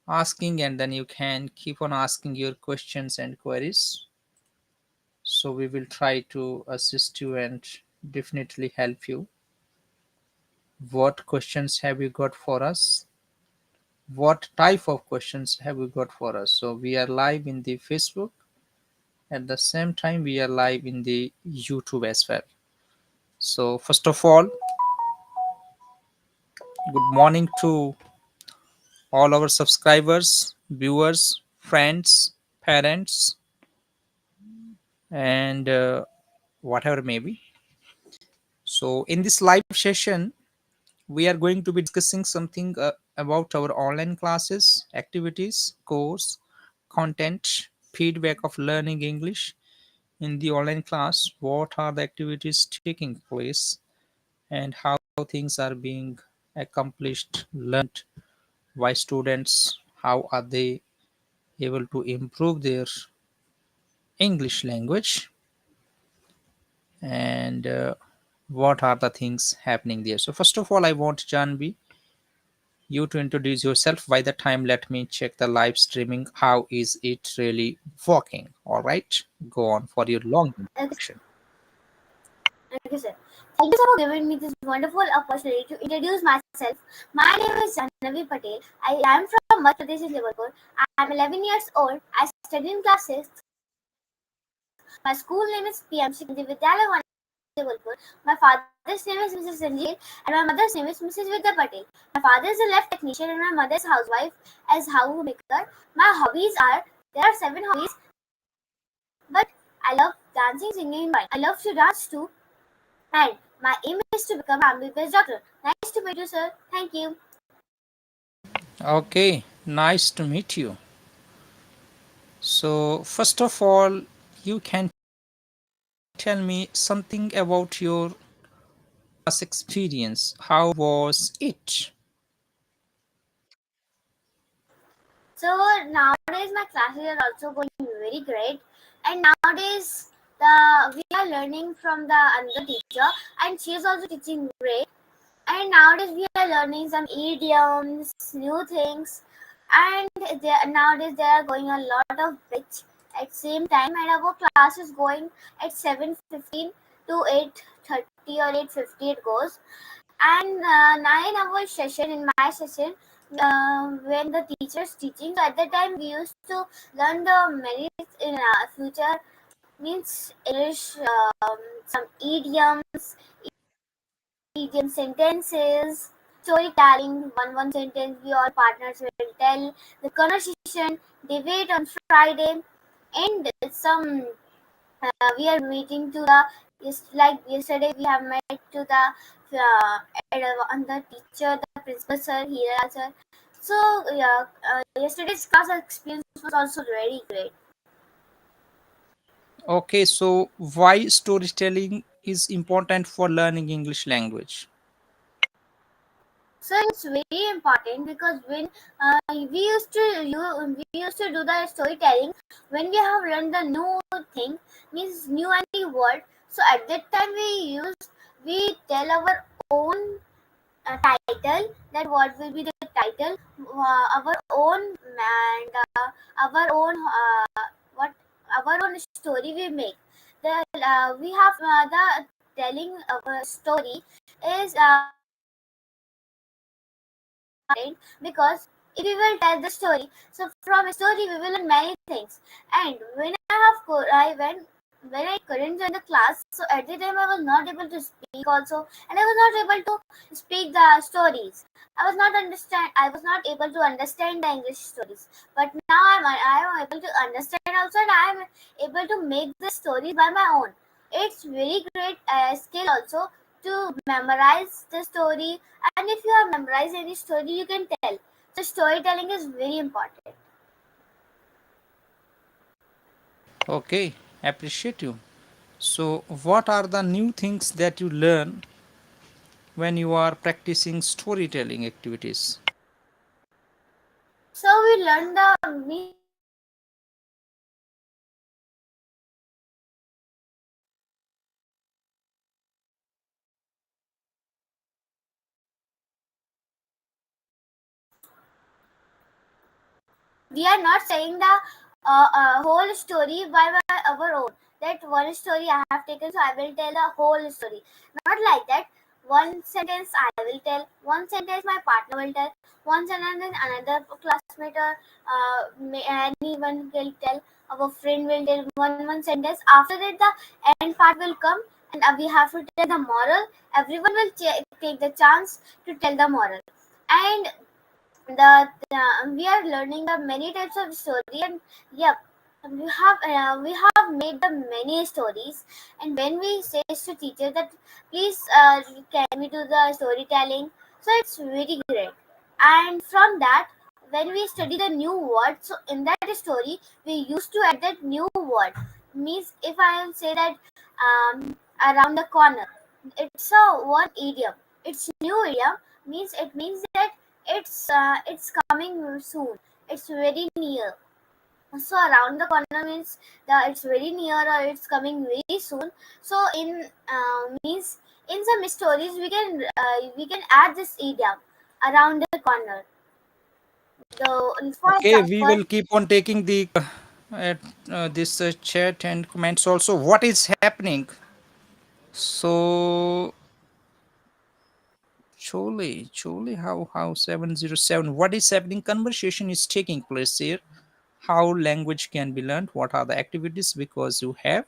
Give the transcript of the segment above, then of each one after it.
asking, and then you can keep on asking your questions and queries. So we will try to assist you and definitely help you. What questions have you got for us? What type of questions have you got for us? So we are live in the Facebook. At the same time, we are live in the YouTube as well. So first of all, good morning to all our subscribers, viewers, friends, parents, and whatever may be. So in this live session, we are going to be discussing something about our online classes, activities, course, content, feedback of learning English in the online class. What are the activities taking place, and how things are being accomplished, learned by students? How are they able to improve their English language, and what are the things happening there? So first of all, I want Janvi you to introduce yourself. By the time, let me check the live streaming. How is it really working? All right, go on for your long Okay, introduction. okay, sir. Thank you for giving me this wonderful opportunity to introduce myself. My name is Jahnavi Patel. I am from Madhya Pradesh, Liverpool. I am 11 years old. I study in class 6th. My school name is PMC Vidyalaya, Liverpool. My father's name is Mrs. Sanjeev and my mother's name is Mrs. Vidya Patel. My father is a left technician and my mother is housewife as homemaker. My hobbies are there are 7 hobbies, but I love dancing, singing, drawing. I love to dance too, and my aim is to become an MBBS doctor. Nice to meet you, sir. Thank you. Okay, nice to meet you. So first of all, you can tell me something about your class experience. How was it? So nowadays my classes are also going very great, and nowadays we are learning from the another teacher, and she is also teaching great. And nowadays we are learning some idioms, new things, and nowadays there are going a lot of bits at same time, and our class is going at 7:15 to 8:30 or 8:50 it goes. And 9 hour session in my session, when the teacher is teaching. So at that time we used to learn the many in future means English, some idiom sentences, storytelling, one sentence we all partners will tell, the conversation, debate on Friday, and some we are meeting to the like yesterday we have met to the on the teacher, the principal sir, here sir. So yeah, yesterday's class experience was also very great. Okay, so why storytelling is important for learning English language? So it's very important because when we used to do the storytelling when we have learned the new thing, means new any word. So at that time we tell our own title, that what will be the title, our own, and our own what our own story we make. The we have the telling our story is important because if we will tell the story, so from a story we will learn many things. And when I have I when I couldn't join the class, so at the time I was not able to speak also, and I was not able to speak the stories. I was not able to understand the English stories. But now I am able to understand also, and I am able to make the stories by my own. It's very great skill also to memorize the story, and if you have memorized any story you can tell. So storytelling is very important. Okay, appreciate you. So, what are the new things that you learn when you are practicing storytelling activities? So we learn the means We are not saying the whole story by our own. That one story I have taken, so I will tell the whole story. Not like that. One sentence I will tell, one sentence my partner will tell, one sentence another classmate or anyone will tell, our friend will tell one sentence. After that, the end part will come, and we have to tell the moral. Everyone will take the chance to tell the moral. And we are learning the many types of story, and yep, we have made the many stories. And when we say to teacher that please can we do the storytelling, so it's very great. And from that, when we study the new word, so in that story we used to add that new word. Means if I will say that around the corner, it's a one idiom, it's new idiom. Means it means that it's coming soon, it's very near. So around the corner means the it's very near or it's coming very soon. So in means in some stories we can add this idiom around the corner. For Okay, we example, will keep on taking the at this chat and comments also. What is happening? So, Chole, how 707? What is happening? Conversation is taking place here. How language can be learned? What are the activities? Because you have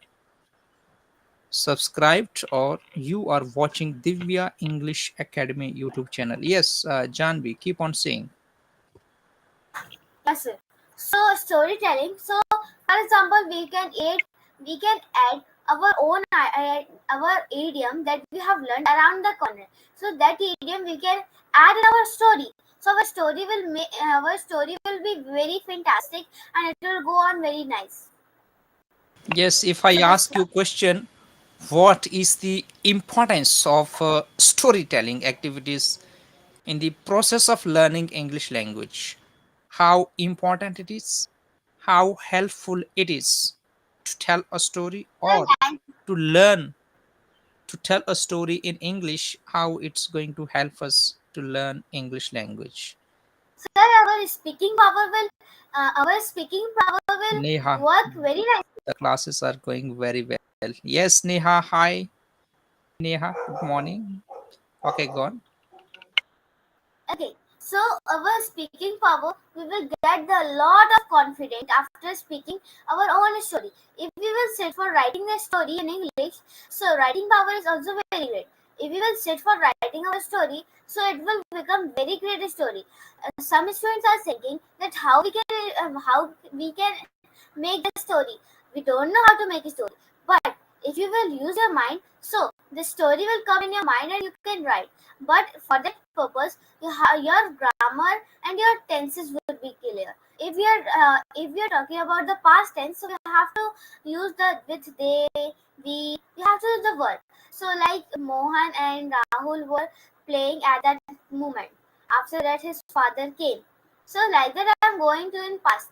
subscribed or you are watching Divya English Academy YouTube channel. Yes, Janvi, keep on saying. yes, sir. So storytelling. So for example, we can add our own our idiom that we have learned around the corner. So that idiom we can add in our story. So our story will be very fantastic, and it will go on very nice. Yes, if I So that's ask you question, what is the importance of storytelling activities in the process of learning English language? How important it is? How helpful it is to tell a story or the to learn to tell a story in English? How it's going to help us to learn English language? sir, our speaking power will Neha, work very nice. the classes are going very well. Yes, Neha, hi. Neha, good morning. Okay, go on. Okay, so our speaking power, we will get the lot of confidence after speaking our own story. If we will sit for writing the story in English, so writing power is also very great. If we will sit for writing our story, so it will become very great story. Some students are thinking that how we can make the story. We don't know how to make a story, but if you will use your mind, so the story will come in your mind and you can write. But for that purpose, your grammar and your tenses would be clear. If we are talking about the past tense, so we have to use the with they, we have to use the verb. So like Mohan and Rahul were playing at that moment. After that, his father came. So like that, I'm going to in past.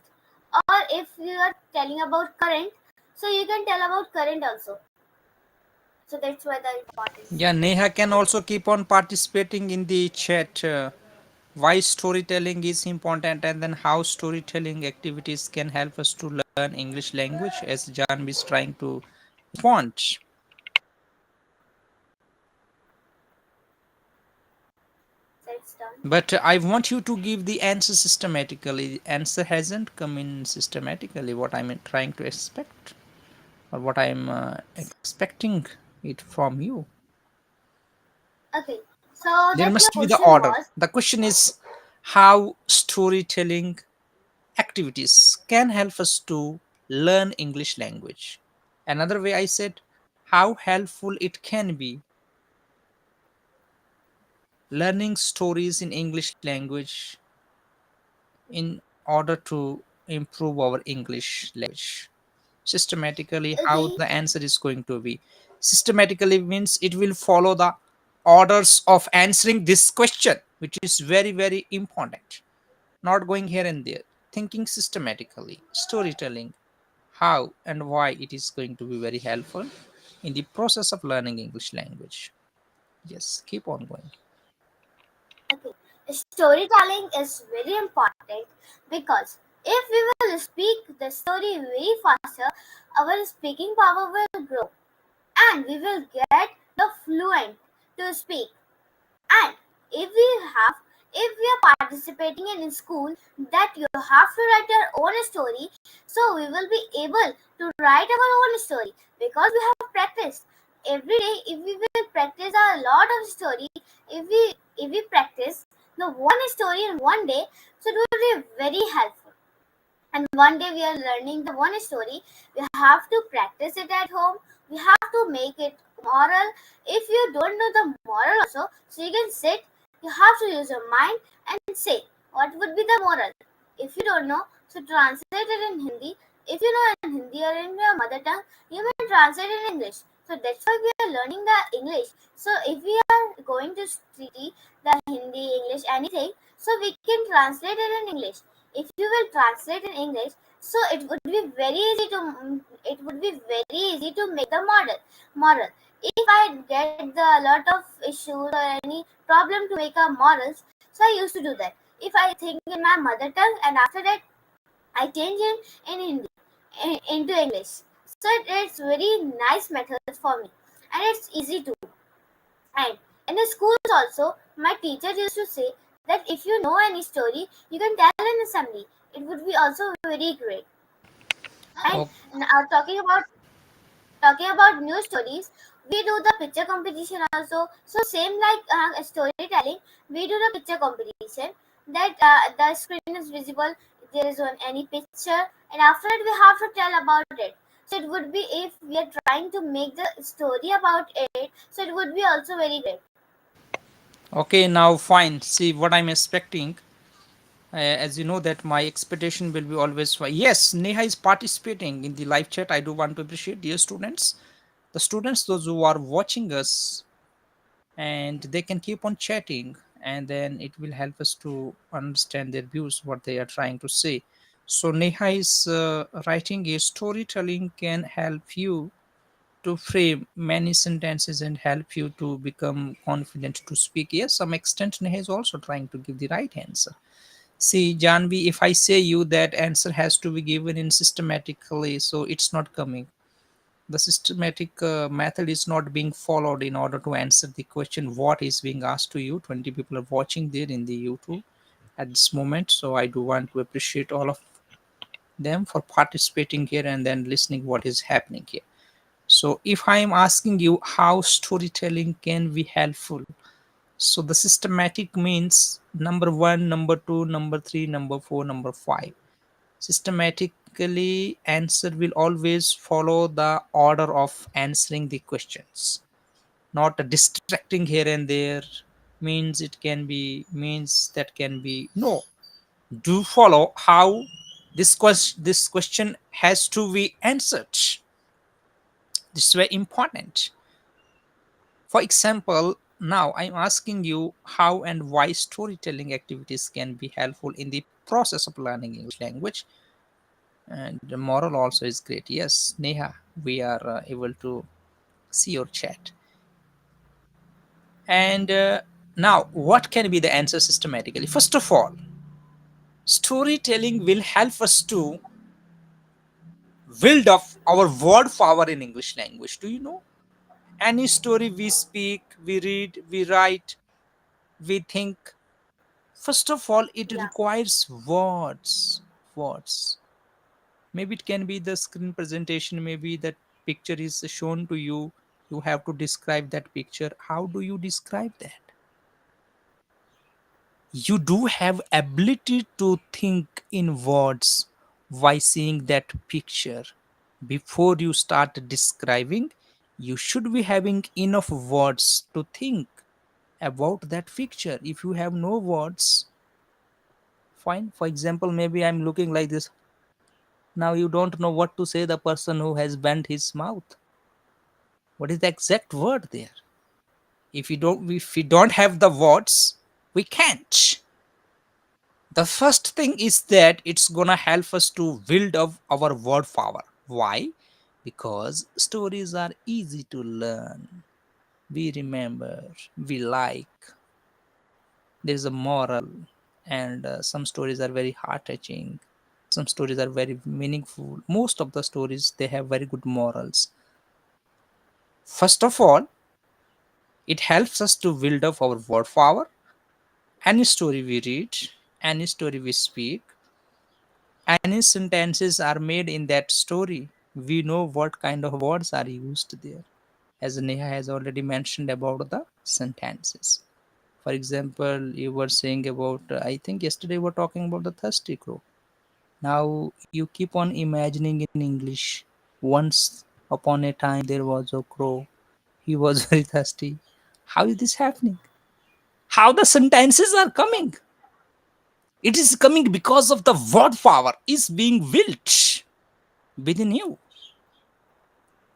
Or if you are telling about current, so you can tell about current also. So that's why the importance. Yeah, Neha can also keep on participating in the chat. Why storytelling is important and then how storytelling activities can help us to learn English language as Jan is trying to respond. That's done. But I want you to give the answer systematically. Answer hasn't come in systematically. What I'm trying to expect or what I'm expecting it from you. Okay. So There that your must be the question order. was The question is how storytelling activities can help us to learn English language. Another way I said how helpful it can be learning stories in English language in order to improve our English language. Systematically, how okay. the answer is going to be. Systematically means it will follow the orders of answering this question, which is very, very important. Not going here and there. Thinking systematically, storytelling, how and why it is going to be very helpful in the process of learning English language. Yes, keep on going. Okay. Storytelling is very important because If we will speak the story very faster, our speaking power will grow and we will get the fluent to speak. And if we have if we are participating in school that you have to write your own story, so we will be able to write our own story because we have practiced every day. If we will practice a lot of story, if we practice the one story in one day, so it will be very helpful. And one day we are learning the one story, we have to practice it at home, we have to make it moral. If you don't know the moral also, so you can sit, you have to use your mind and say what would be the moral. If you don't know, so translate it in Hindi. If you know in Hindi or in your mother tongue, you may translate it in English. So that's why we are learning the English. So if we are going to study the Hindi, English, anything, so we can translate it in English. If you will translate in English, so it would be very easy to make the moral. If I get the lot of issues or any problem to make a morals, so I used to do that. If I think in my mother tongue and after that I change it in Hindi into English. So it's very nice method for me and it's easy to. And in the schools also, my teacher used to say that if you know any story, you can tell in assembly. It would be also very great. And Oh, talking about new stories, we do the picture competition also. So same like storytelling, we do the picture competition. That the screen is visible. There is one any picture, and after it we have to tell about it. So it would be if we are trying to make the story about it. So it would be also very great. okay, now fine. See what I'm expecting. As you know that my expectation will be always fine. Yes, Neha is participating in the live chat. I do want to appreciate dear students. The students, those who are watching us, and they can keep on chatting, and then it will help us to understand their views, what they are trying to say. So Neha is writing a storytelling can help you to frame many sentences and help you to become confident to speak. Yes, some extent Neha is also trying to give the right answer. See, Janvi, if I say you that answer has to be given in systematically, so it's not coming. The systematic method is not being followed in order to answer the question what is being asked to you. 20 people are watching there in the YouTube at this moment, so I do want to appreciate all of them for participating here and then listening what is happening here. So if I am asking you how storytelling can be helpful, so the systematic means number 1, number 2, number 3, number 4, number 5. Systematically answer will always follow the order of answering the questions, not a distracting here and there. Means it can be, means that can be, no. Do follow how this question has to be answered. This is very important. For example, now I'm asking you how and why storytelling activities can be helpful in the process of learning English language. And the moral also is great. Yes, Neha, we are able to see your chat. And now, what can be the answer systematically? First of all, storytelling will help us to build up our word power in English language. Do you know? Any story we speak, we read, we write, we think, first of all, it Yeah. requires words. Words. Maybe it can be the screen presentation, maybe that picture is shown to you. You have to describe that picture. How do you describe that? You do have ability to think in words while seeing that picture. Before you start describing, you should be having enough words to think about that picture. If you have no words, fine. For example, maybe I'm looking like this. Now you don't know what to say the person who has bent his mouth. What is the exact word there? If we don't have the words, we can't. The first thing is that it's gonna help us to build up our word power. Why? Because stories are easy to learn. We remember, we like, there's a moral, and some stories are very heart touching. Some stories are very meaningful. Most of the stories, they have very good morals. First of all, it helps us to build up our word power. Any story we read, any story we speak, any sentences are made in that story, we know what kind of words are used there. As Neha has already mentioned about the sentences. For example, you were saying about, I think yesterday we were talking about the thirsty crow. Now you keep on imagining in English. Once upon a time there was a crow. He was very thirsty. How is this happening? How the sentences are coming? It is coming because of the word power is being built within you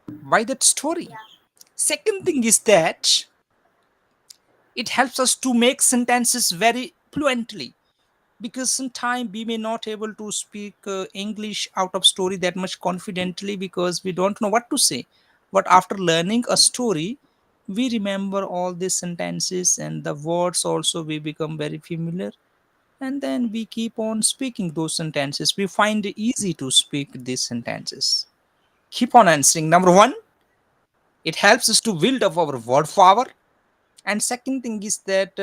by that story. Yeah. Second thing is that it helps us to make sentences very fluently, because sometimes we may not able to speak English out of story that much confidently because we don't know what to say. But after learning a story, we remember all these sentences and the words also we become very familiar, and then we keep on speaking those sentences. We find it easy to speak these sentences. Keep on answering. Number one, it helps us to build up our word power. And second thing is that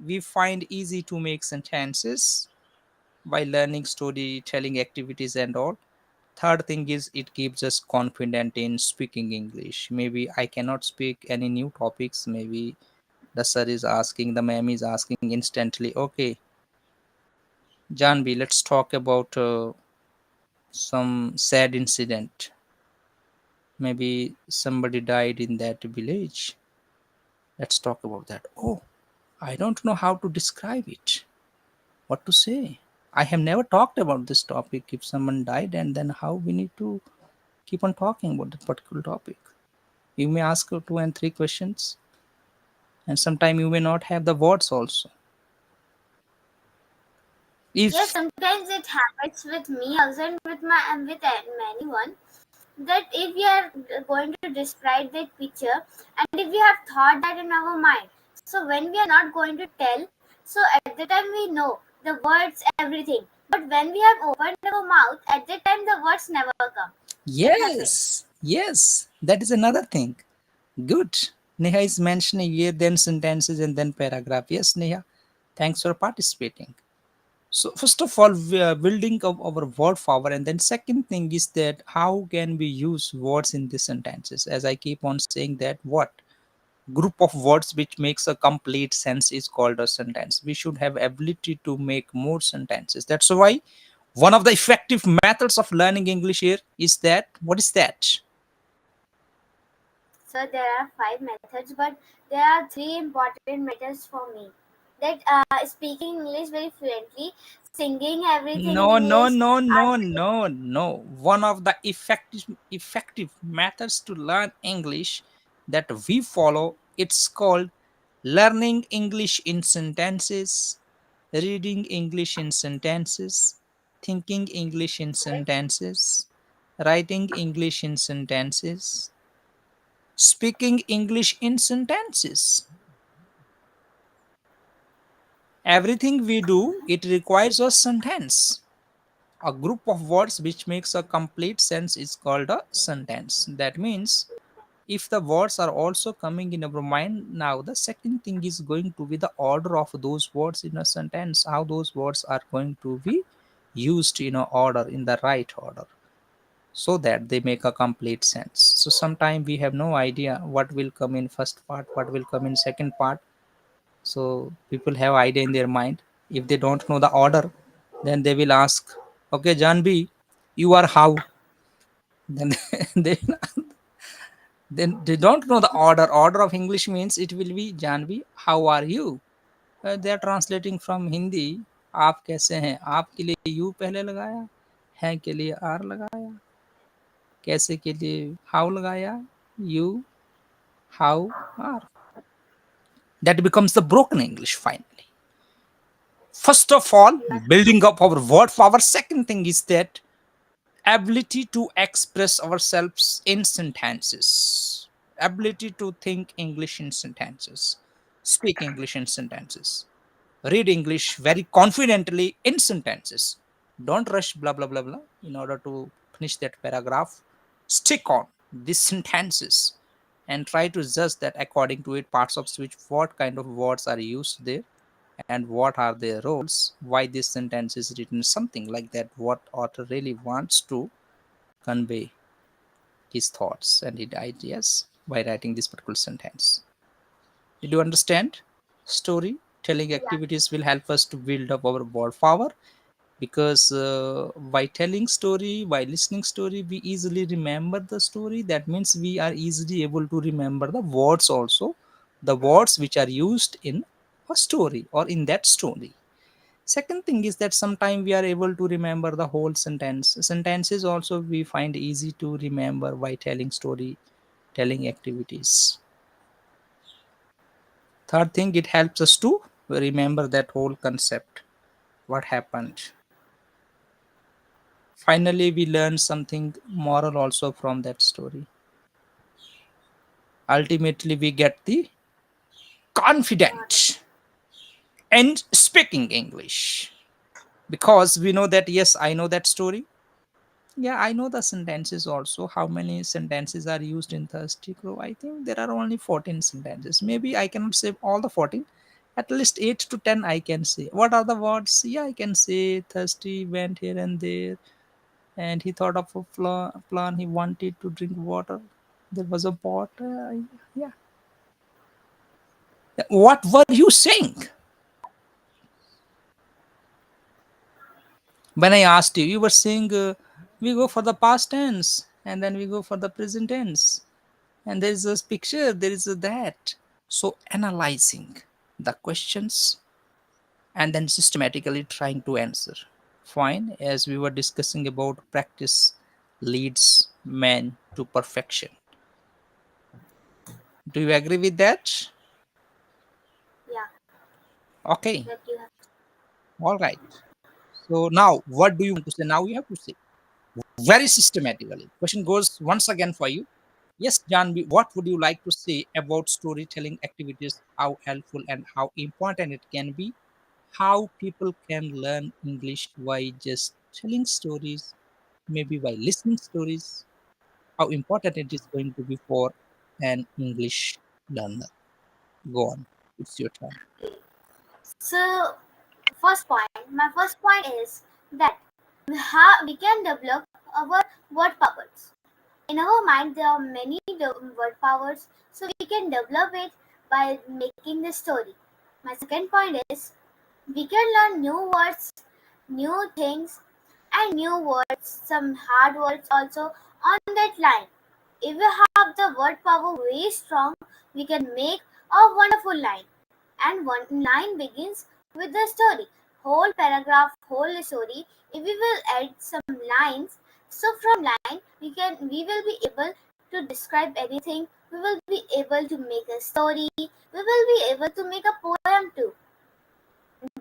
we find easy to make sentences by learning storytelling activities and all. Third thing is it keeps us confident in speaking English. Maybe I cannot speak any new topics. Maybe the sir is asking, the ma'am is asking instantly. Okay, Janvi, let's talk about some sad incident. Maybe somebody died in that village. Let's talk about that. Oh, I don't know how to describe it. What to say? I have never talked about this topic. If someone died, and then how we need to keep on talking about that particular topic. You may ask 2 and 3 questions, and sometimes you may not have the words also. Yes, If sometimes it happens with me also and with anyone, that if we are going to describe that picture and if we have thought that in our mind, so when we are not going to tell, so at the time we know the words everything, but when we have opened our mouth, at that time the words never come. It happens. yes, yes, that is another thing. Good. Neha is mentioning here, then sentences and then paragraph. Yes, Neha, thanks for participating. So first of all, we are building up our word power, and then second thing is that how can we use words in these sentences? As I keep on saying that what group of words which makes a complete sense is called a sentence. We should have ability to make more sentences. That's why one of the effective methods of learning English here is that, what is that? So there are five methods, but there are three important methods for me. That speaking English very fluently, singing everything in No, no, English. no, no, Uh, no, no. One of the effective methods to learn English that we follow, it's called learning English in sentences, reading English in sentences, thinking English in sentences, writing English in sentences, speaking English in sentences. Everything we do, it requires a sentence. A group of words which makes a complete sense is called a sentence. That means if the words are also coming in our mind, now the second thing is going to be the order of those words in a sentence, how those words are going to be used in a order, in the right order, so that they make a complete sense. So sometimes we have no idea what will come in first part, what will come in second part. So people have idea in their mind. If they don't know the order, then they will ask, okay, Janbi, you are how? Then they then they don't know the order. Order of English means it will be Janvi, how are you? They are translating from Hindi. आप कैसे हैं? आप के लिए you पहले लगाया, हैं के लिए आर लगाया, कैसे के लिए हाउ लगाया, you how are. That becomes the broken English finally. First of all, building up our word power. Second thing is that ability to express ourselves in sentences, ability to think English in sentences, speak English in sentences, read English very confidently in sentences. Don't rush blah blah blah blah in order to finish that paragraph. Stick on these sentences and try to judge that according to it parts of speech what kind of words are used there and what are their roles, why this sentence is written, something like that, what author really wants to convey his thoughts and his ideas by writing this particular sentence. Did you understand? Storytelling Yeah. activities will help us to build up our word power because by telling story, by listening story, we easily remember the story. That means we are easily able to remember the words also, the words which are used in a story or in that story. Second thing is that sometimes we are able to remember the whole sentence. Sentences also we find easy to remember by telling story, telling activities. Third thing, it helps us to remember that whole concept, what happened. Finally, we learn something moral also from that story. Ultimately, we get the confident and speaking English because we know that yes, I know that story. Yeah, I know the sentences also. How many sentences are used in Thirsty Crow? I think there are only 14 sentences. Maybe I cannot say all the 14. At least 8 to 10 I can say. What are the words? Yeah, I can say Thirsty went here and there and he thought of a plan. He wanted to drink water. There was a pot. Yeah. What were you saying? When I asked you, you were saying we go for the past tense and then we go for the present tense. And there is a picture, there is a that. So analyzing the questions and then systematically trying to answer. Fine, as we were discussing about practice leads man to perfection. Do you agree with that? Yeah. Okay, That you have. all right. So now, what do you want to say? Now you have to say very systematically. Question goes once again for you. Yes, Janvi, what would you like to say about storytelling activities? How helpful and how important it can be? How people can learn English by just telling stories, maybe by listening stories? How important it is going to be for an English learner? Go on, it's your turn. Okay. So, first point, my first point is that we can develop our word powers. In our mind, there are many word powers, so we can develop it by making the story. My second point is we can learn new words, new things, and new words, some hard words also on that line. If we have the word power very strong, we can make a wonderful line. And one line begins with the story. Whole paragraph, whole story. If we will add some lines, so from line we will be able to describe anything. We will be able to make a story. We will be able to make a poem too.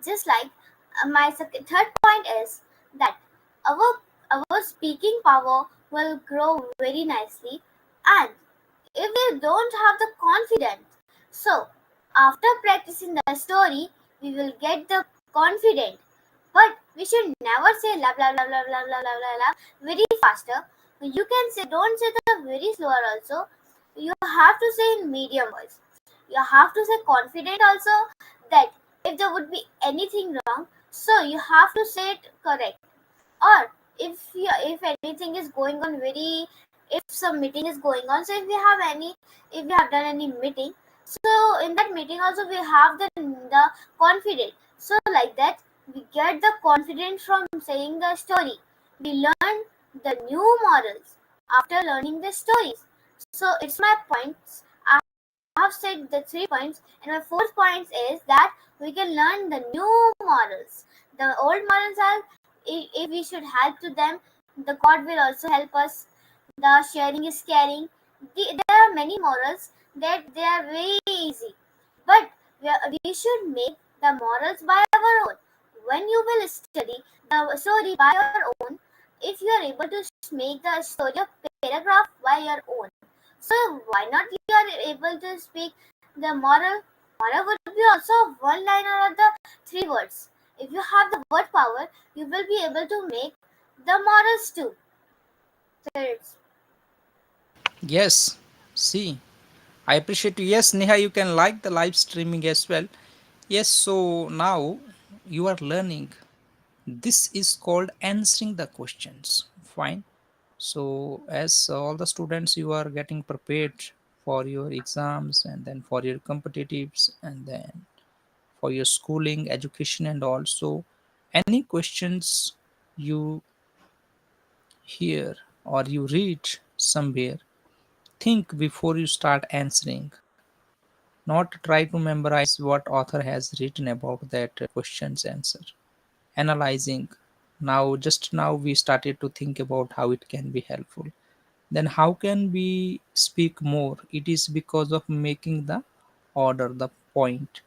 Just like my third point is that our our speaking power will grow very nicely, and if we don't have the confidence, so after practicing the story we will get the confident, but we should never say blah blah blah blah blah blah blah blah, blah very faster. You can say, don't say the very slower also. You have to say in medium voice. You have to say confident also, that if there would be anything wrong, so you have to say it correct. Or if anything is going on very, if some meeting is going on, so if we have done any meeting, so in that meeting also we have the confidence. So like that we get the confidence from saying the story. We learn the new morals after learning the stories. So it's my points. I have said the 3 points, and my fourth point is that we can learn the new morals. The old morals are, if we should help to them, the God will also help us. The sharing is caring. There are many morals that they are very easy, but we should make the morals by our own. When you will study the story by your own, if you are able to make the story of paragraph by your own, so why not you are able to speak the moral? Moral would be also one line or the 3 words. If you have the word power, you will be able to make the models too. So it's Yes, see, I appreciate you. Yes, Neha, you can like the live streaming as well. Yes, so now you are learning. This is called answering the questions. Fine. So, as all the students, you are getting prepared for your exams and then for your competitives and then for your schooling, education, and also any questions you hear or you read somewhere, think before you start answering. Not try to memorize what author has written about that question's answer. Analyzing. Now, just now we started to think about how it can be helpful. Then how can we speak more? It is because of making the order, the point.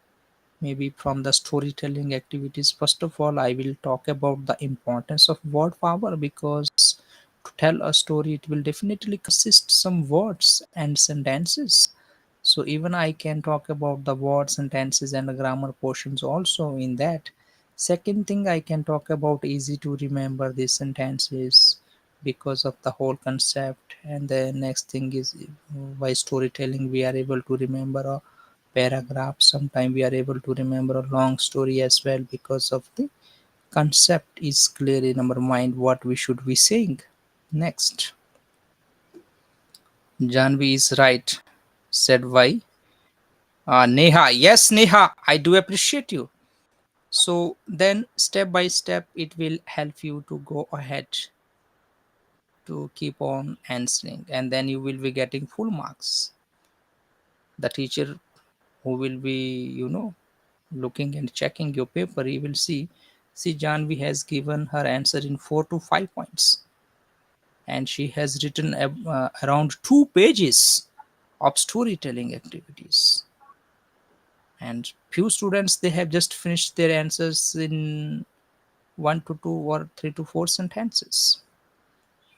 Maybe from the storytelling activities. First of all, I will talk about the importance of word power, because to tell a story it will definitely consist some words and sentences. So even I can talk about the words, sentences, and the grammar portions also in that. Second thing, I can talk about easy to remember these sentences because of the whole concept. And the next thing is, by storytelling we are able to remember a paragraph. Sometimes we are able to remember a long story as well, because of the concept is clear in our mind what we should be saying. Next, Janvi is right, said why. Neha, yes, Neha, I do appreciate you. So then, step by step, it will help you to go ahead to keep on answering, and then you will be getting full marks. The teacher who will be, looking and checking your paper, he will see, Janvi has given her answer in 4 to 5 points, and she has written around 2 pages of storytelling activities. And few students, they have just finished their answers in 1 to 2 or 3 to 4 sentences.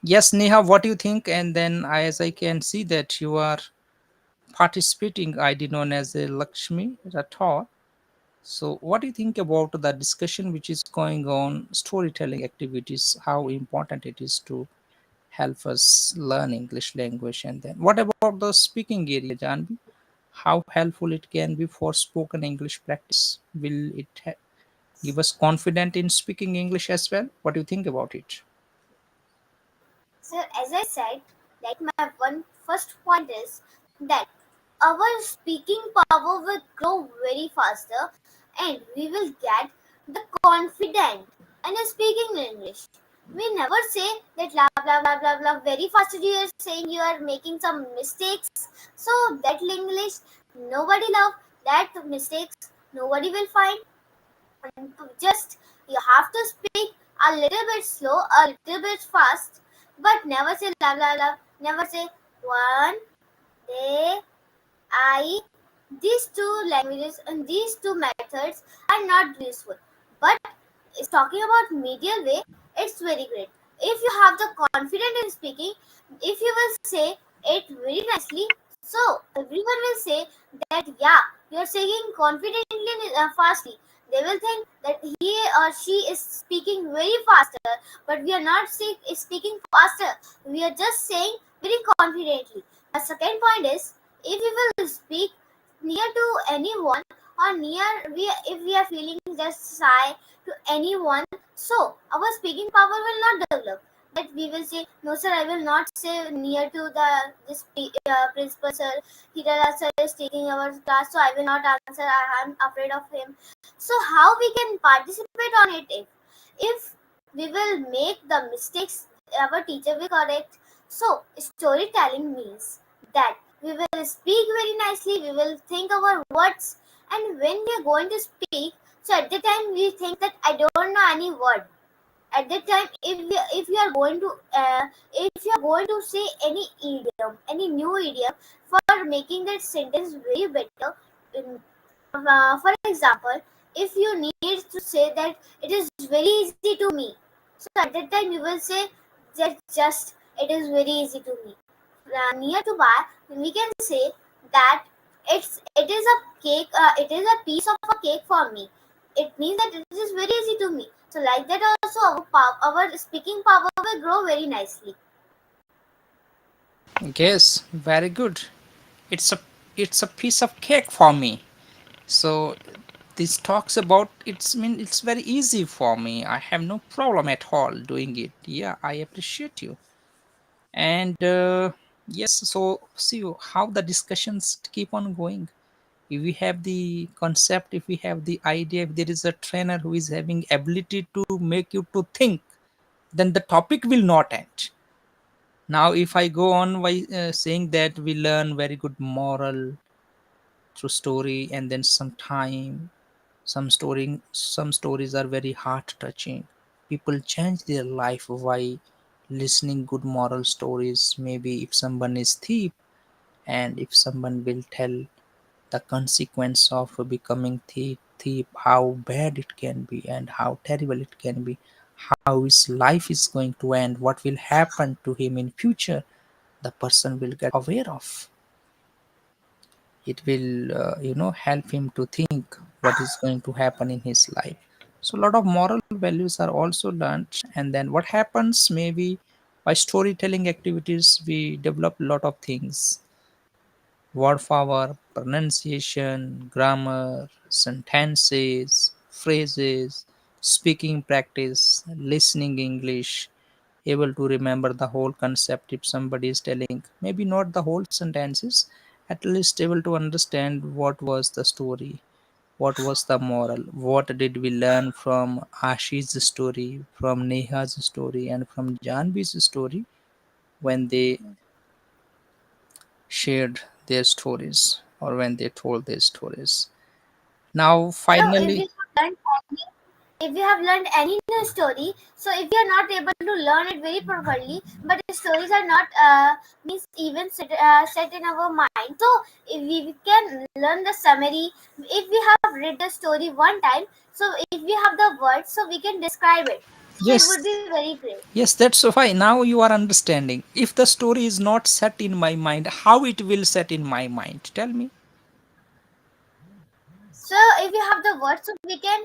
Yes, Neha, what do you think? And then as I can see that you are participating, ID known as a Lakshmi Rathore. So what do you think about the discussion which is going on storytelling activities, how important it is to help us learn English language? And then what about the speaking area, Janvi? How helpful it can be for spoken English practice? Will it give us confidence in speaking English as well? What do you think about it? so as I said, like my one first point is that our speaking power will grow very faster and we will get the confident and speaking English. We never say that blah blah blah blah blah very fast. You are saying you are making some mistakes. So that English nobody love that mistakes nobody will find. And just you have to speak a little bit slow, a little bit fast, but never say blah blah blah. Never say one day I these two languages and these two methods are not useful. But is talking about medial way, it's very great. If you have the confidence in speaking, if you will say it very nicely, so everyone will say that yeah, you're saying confidently and fastly. They will think that he or she is speaking very faster, but we are not speaking faster. We are just saying very confidently. The second point is if we will speak near to anyone or near we if we are feeling just shy to anyone, so our speaking power will not develop. That we will say no sir, I will not say near to the principal sir. Hirala sir is taking our class, so I will not answer. I am afraid of him. So how we can participate on it? If we will make the mistakes, our teacher will correct. So storytelling means that we will speak very nicely, we will think our words, and when we are going to speak, so at the time we think that I don't know any word. At that time, if you are going to if you are going to say any idiom, any new idiom for making that sentence very better, in, for example, if you need to say that it is very easy to me, so at that time you will say that just it is very easy to me. Near to bar, we can say that it is a cake. It is a piece of a cake for me. it means that it is very easy to me. So like that also our speaking power will grow very nicely. Yes, very good. It's a piece of cake for me. So this talks about it's very easy for me. I have no problem at all doing it. Yeah, I appreciate you. And yes, so see how the discussions keep on going. If we have the concept, if we have the idea, if there is a trainer who is having ability to make you to think, then the topic will not end. Now if I go on by saying that we learn very good moral through story, and then some time, some stories are very heart touching. People change their life by listening good moral stories. Maybe if someone is thief, and if someone will tell the consequence of becoming thief, how bad it can be and how terrible it can be, how his life is going to end, what will happen to him in future, the person will get aware of. It will help him to think what is going to happen in his life. So a lot of moral values are also learned. And then what happens, maybe by storytelling activities we develop a lot of things: word power, pronunciation, grammar, sentences, phrases, speaking practice, listening English, able to remember the whole concept if somebody is telling, maybe not the whole sentences, at least able to understand what was the story, what was the moral, what did we learn from Ashi's story, from Neha's story, and from Janvi's story when they shared their stories or when they told their stories. Now, So finally, if you have learned any new story, so if you are not able to learn it very properly, but the stories are not means even set in our mind, so if we can learn the summary. If we have read the story one time, so if we have the words, so we can describe it, so it would yes, be very great. yes, that's so fine. Now you are understanding. If the story is not set in my mind, how it will set in my mind? Tell me. So if you have the words, so we can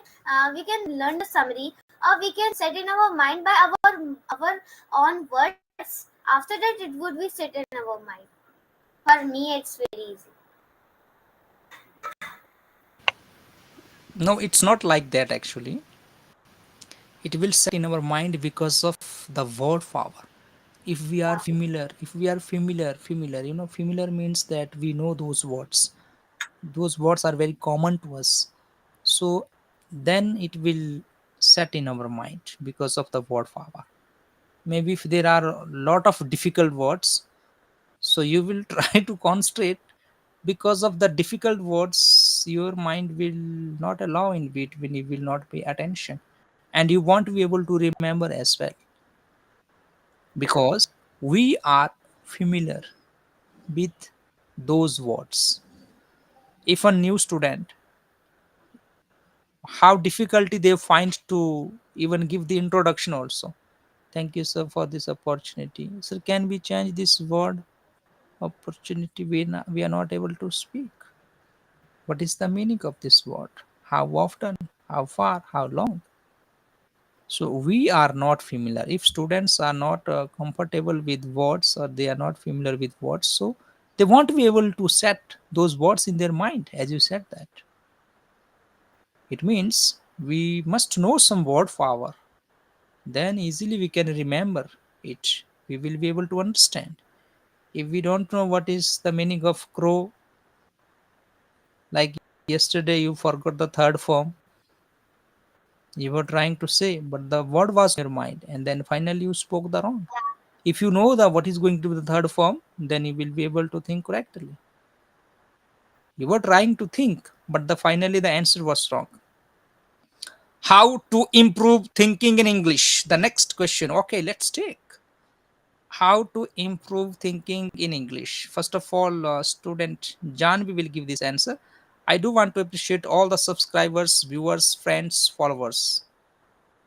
learn the summary, or we can set in our mind by our own words. After that, it would be set in our mind. For me, it's very easy. No, it's not like that actually. It will set in our mind because of the word power. If we are familiar, familiar, familiar means that we know those words. Those words are very common to us. So then it will set in our mind because of the word power. Maybe if there are a lot of difficult words, so you will try to concentrate. Because of the difficult words, your mind will not allow in between, you will not pay attention, and you won't be able to remember as well, because we are familiar with those words. If a new student, how difficulty they find to even give the introduction also. Thank you, sir, for this opportunity. Sir, can we change this word opportunity? We are not able to speak. What is the meaning of this word? How often? How far? How long? So we are not familiar. If students are not comfortable with words, or they are not familiar with words, so they won't be able to set those words in their mind, as you said that. It means we must know some word power. Then easily we can remember it. We will be able to understand. If we don't know what is the meaning of crow, like yesterday you forgot the third form, you were trying to say, but the word was in your mind, and then finally you spoke the wrong. If you know the what is going to be the third form, then you will be able to think correctly. You were trying to think, but the finally the answer was wrong. How to improve thinking in English? The next question. Okay, let's take. How to improve thinking in English? First of all, student Janvi will give this answer. I do want to appreciate all the subscribers, viewers, friends, followers.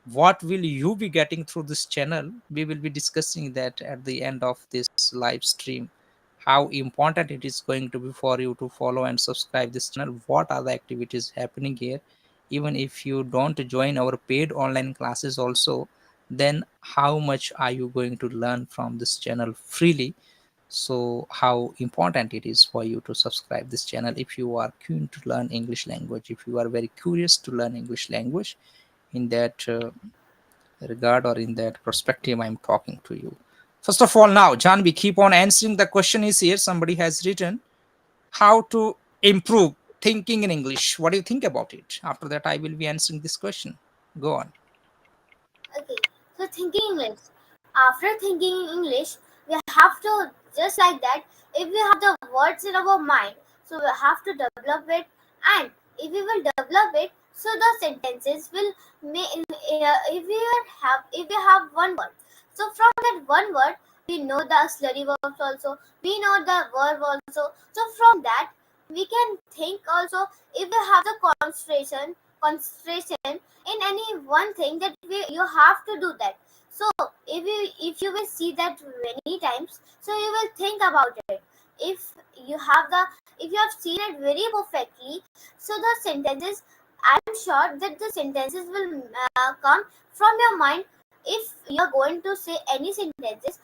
What will you be getting through this channel? We will be discussing that at the end of this live stream. How important it is going to be for you to follow and subscribe this channel. What are the activities happening here? Even if you don't join our paid online classes also, then how much are you going to learn from this channel freely? So how important it is for you to subscribe this channel if you are keen to learn English language, if you are very curious to learn English language. In that regard, or in that perspective, I'm talking to you. First of all, now Janvi, keep on answering. The question is here, somebody has written how to improve thinking in English. What do you think about it? After that, I will be answering this question. Go on. Okay, so thinking English. After thinking English, we have to just like that. If we have the words in our mind, so we have to develop it, and if we will develop it, so the sentences will if we have one word. So from that one word, we know the auxiliary verbs also. We know the verb also. So from that, we can think also. If we have the concentration in any one thing, that you have to do that. So if you will see that many times, so you will think about it. if you have the if you have seen it very perfectly, so the sentences, I'm sure that the sentences will come from your mind. If you're going to say any sentences,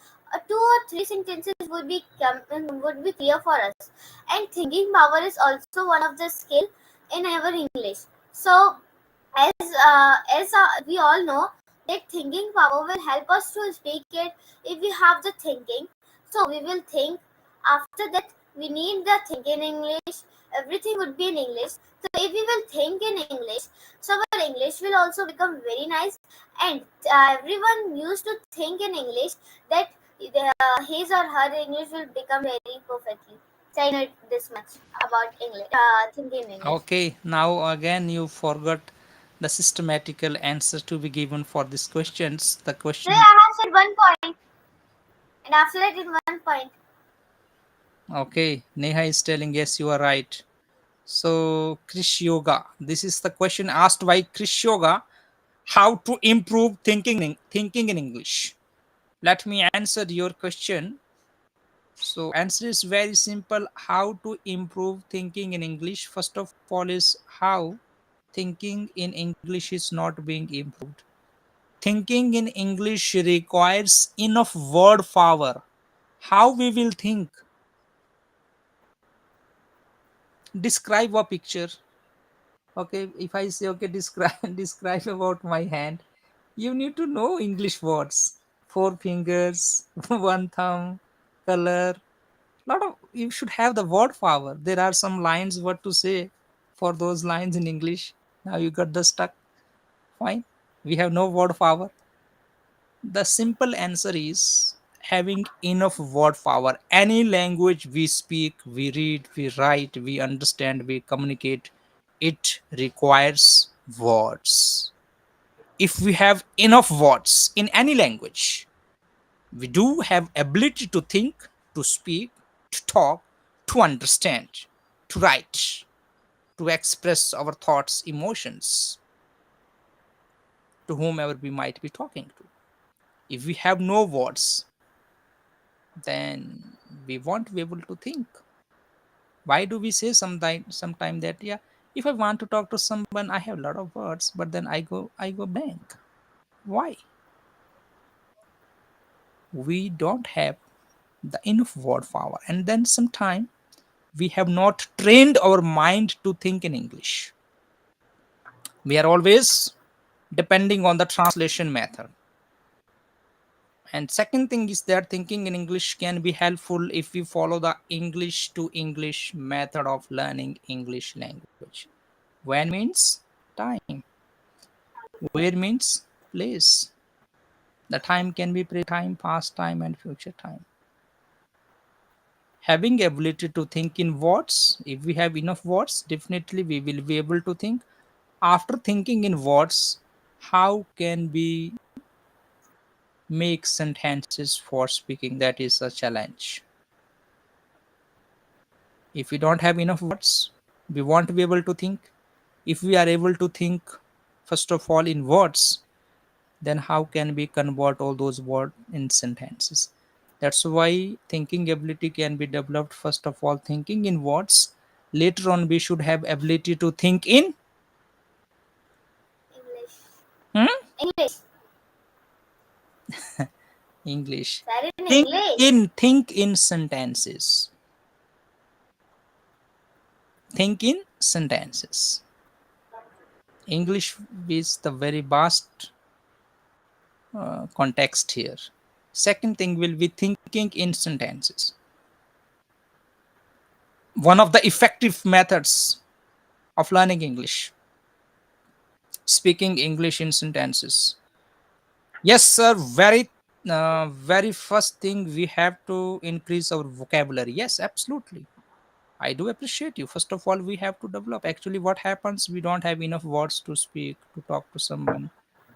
two or three sentences would be clear for us. And thinking power is also one of the skill in our English. So as we all know that thinking power will help us to speak it. If we have the thinking, so we will think. After that, we need the think in English. Everything would be in English. So if we will think in English, so our English will also become very nice. And everyone used to think in English, that his or her English will become very perfectly. So I know this much about English, thinking in English. Okay, now again you forgot the systematical answer to be given for these questions. The So question, I have said one point, and after that, in one point. okay, Neha is telling yes, you are right. So, Krish Yoga, this is the question asked by Krish Yoga: how to improve thinking in English. Let me answer your question. So, answer is very simple. How to improve thinking in English? First of all, is how thinking in English is not being improved. Thinking in English requires enough word power. How we will think? Describe a picture. Okay, if I say, okay, describe describe about my hand, you need to know English words. Four fingers, one thumb, color. Lot of, you should have the word power. There are some lines what to say for those lines in English. Now you got the stuck. Fine. We have no word power. The simple answer is having enough word power. Any language we speak, we read, we write, we understand, we communicate, it requires words. If we have enough words in any language, we do have ability to think, to speak, to talk, to understand, to write, to express our thoughts, emotions to whomever we might be talking to. If we have no words, then we won't be able to think. Why do we say sometime that, yeah, if I want to talk to someone, I have a lot of words, but then I go blank. Why? We don't have the enough word power, and then sometime we have not trained our mind to think in English. We are always depending on the translation method. And second thing is that thinking in English can be helpful if we follow the English to English method of learning English language. When means time. Where means place. The time can be present time, past time, and future time. Having ability to think in words, if we have enough words, definitely we will be able to think. After thinking in words, how can we make sentences for speaking? That is a challenge. If we don't have enough words, we won't be able to think. If we are able to think, first of all, in words, then how can we convert all those words in sentences? That's why thinking ability can be developed. First of all, thinking in words. Later on, we should have ability to think in English. English. Sir, in Think English. in sentences. Think in sentences. English is the very vast context here. Second thing will be thinking in sentences. One of the effective methods of learning English, speaking English in sentences. Yes, sir. Very first thing we have to increase our vocabulary. Yes, absolutely. I do appreciate you. First of all, we have to develop. Actually, what happens? We don't have enough words to speak to talk to someone.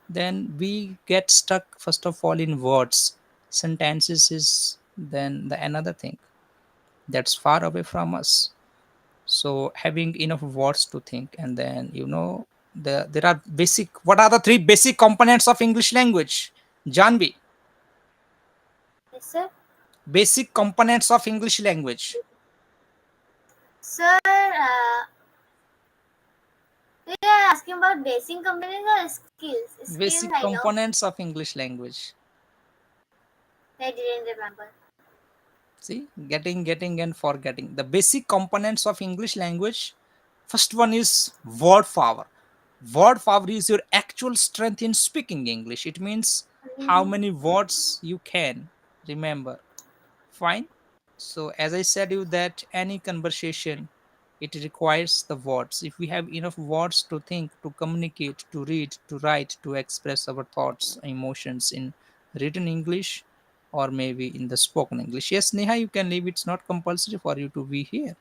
Then we get stuck. First of all, in words. Sentences is then the another thing that's far away from us. So having enough words to think, and then there are basic. What are the three basic components of English language? Janvi, Yes, sir. basic components of English language. Sir, we are asking about basic components or skills? Skills, Basic I know. components of English language. I didn't remember. See, getting and forgetting. The basic components of English language. First one is word power. Word power is your actual strength in speaking English. It means how many words you can remember. Fine. So as I said you that any conversation, it requires the words. If we have enough words to think, to communicate, to read, to write, to express our thoughts, emotions in written English or maybe in the spoken English. Yes, Neha, you can leave. It's not compulsory for you to be here.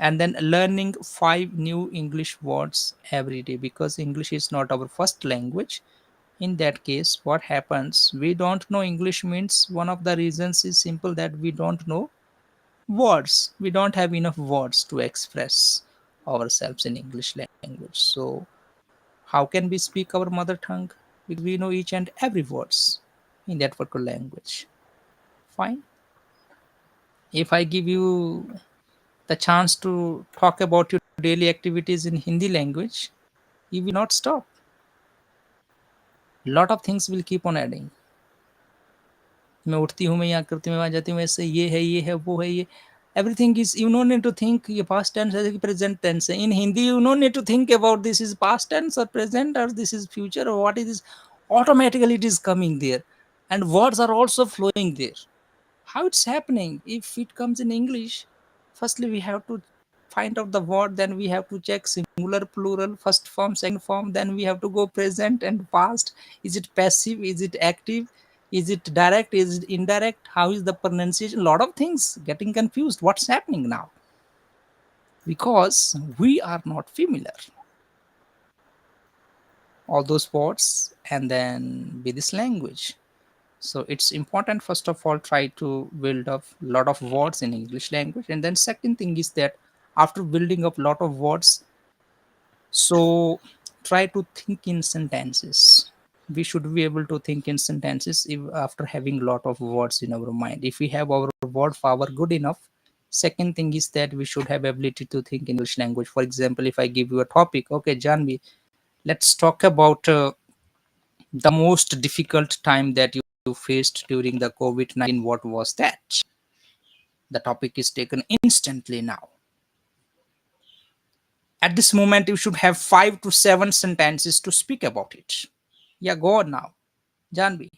And then learning five new English words every day, because English is not our first language. In that case, what happens? We don't know English means one of the reasons is simple, that we don't know words. We don't have enough words to express ourselves in English language. So how can we speak our mother tongue? Because we know each and every words in that particular language. Fine. If I give you the chance to talk about your daily activities in Hindi language, you will not stop. Lot of things will keep on adding. मैं उठती हूँ, मैं यहाँ करती हूँ, मैं वहाँ जाती हूँ, ऐसे ये है वो है ये, everything is, you don't need to think ये past tense है कि present tense है. In Hindi you don't need to think about this is past tense or present or this is future or what it is. Automatically it is coming there, and words are also flowing there. How it's happening? If it comes in English, firstly we have to find out the word, then we have to check singular, plural, first form, second form, then we have to go present and past. Is it passive, is it active, is it direct, is it indirect, how is the pronunciation? A lot of things getting confused. What's happening now? Because we are not familiar all those words and then with this language. So it's important, first of all, try to build up a lot of words in English language. And then second thing is that after building up a lot of words, so try to think in sentences. We should be able to think in sentences if, after having a lot of words in our mind. If we have our word power good enough, second thing is that we should have ability to think in English language. For example, if I give you a topic, okay, Janvi, let's talk about the most difficult time that you faced during the COVID-19. What was that? The topic is taken instantly now. At this moment, you should have 5 to 7 sentences to speak about it. Yeah, go on now. Janvi,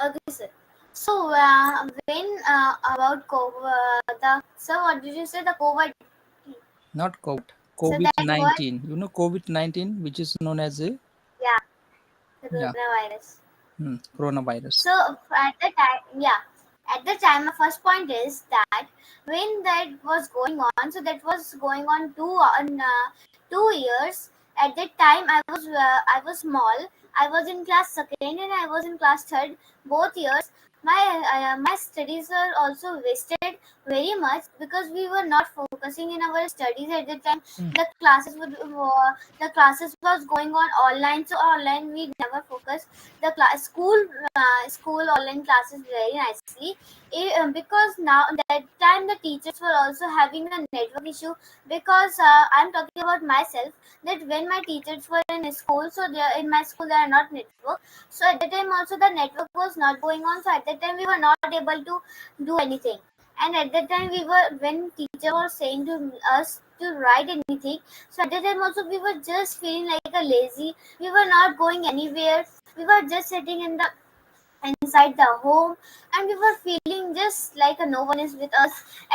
Okay, sir. So, when about the sir, what did you say? The COVID. not COVID, So that what? COVID-19. You know COVID-19, which is known as a, Yeah, the yeah, coronavirus. coronavirus. So at the time, yeah, at the time, my first point is that when that was going on, so that was going on 2 years. At that time, I was small. I was in class second and I was in class third. Both years, My studies are also wasted very much because we were not focusing in our studies at the time. The classes was going on online, so online we never focus. The school online classes very nicely. Because now that time the teachers were also having the network issue, because I'm talking about myself, that when my teachers were in school, so they are in my school there are not network. So at the time also the network was not going on, so at that time we were not able to do anything. And at that time we were, when teacher was saying to us to write anything, so at that time also we were just feeling like a lazy. We were not going anywhere. We were just sitting in the inside the home, and we were feeling just like no one is with us.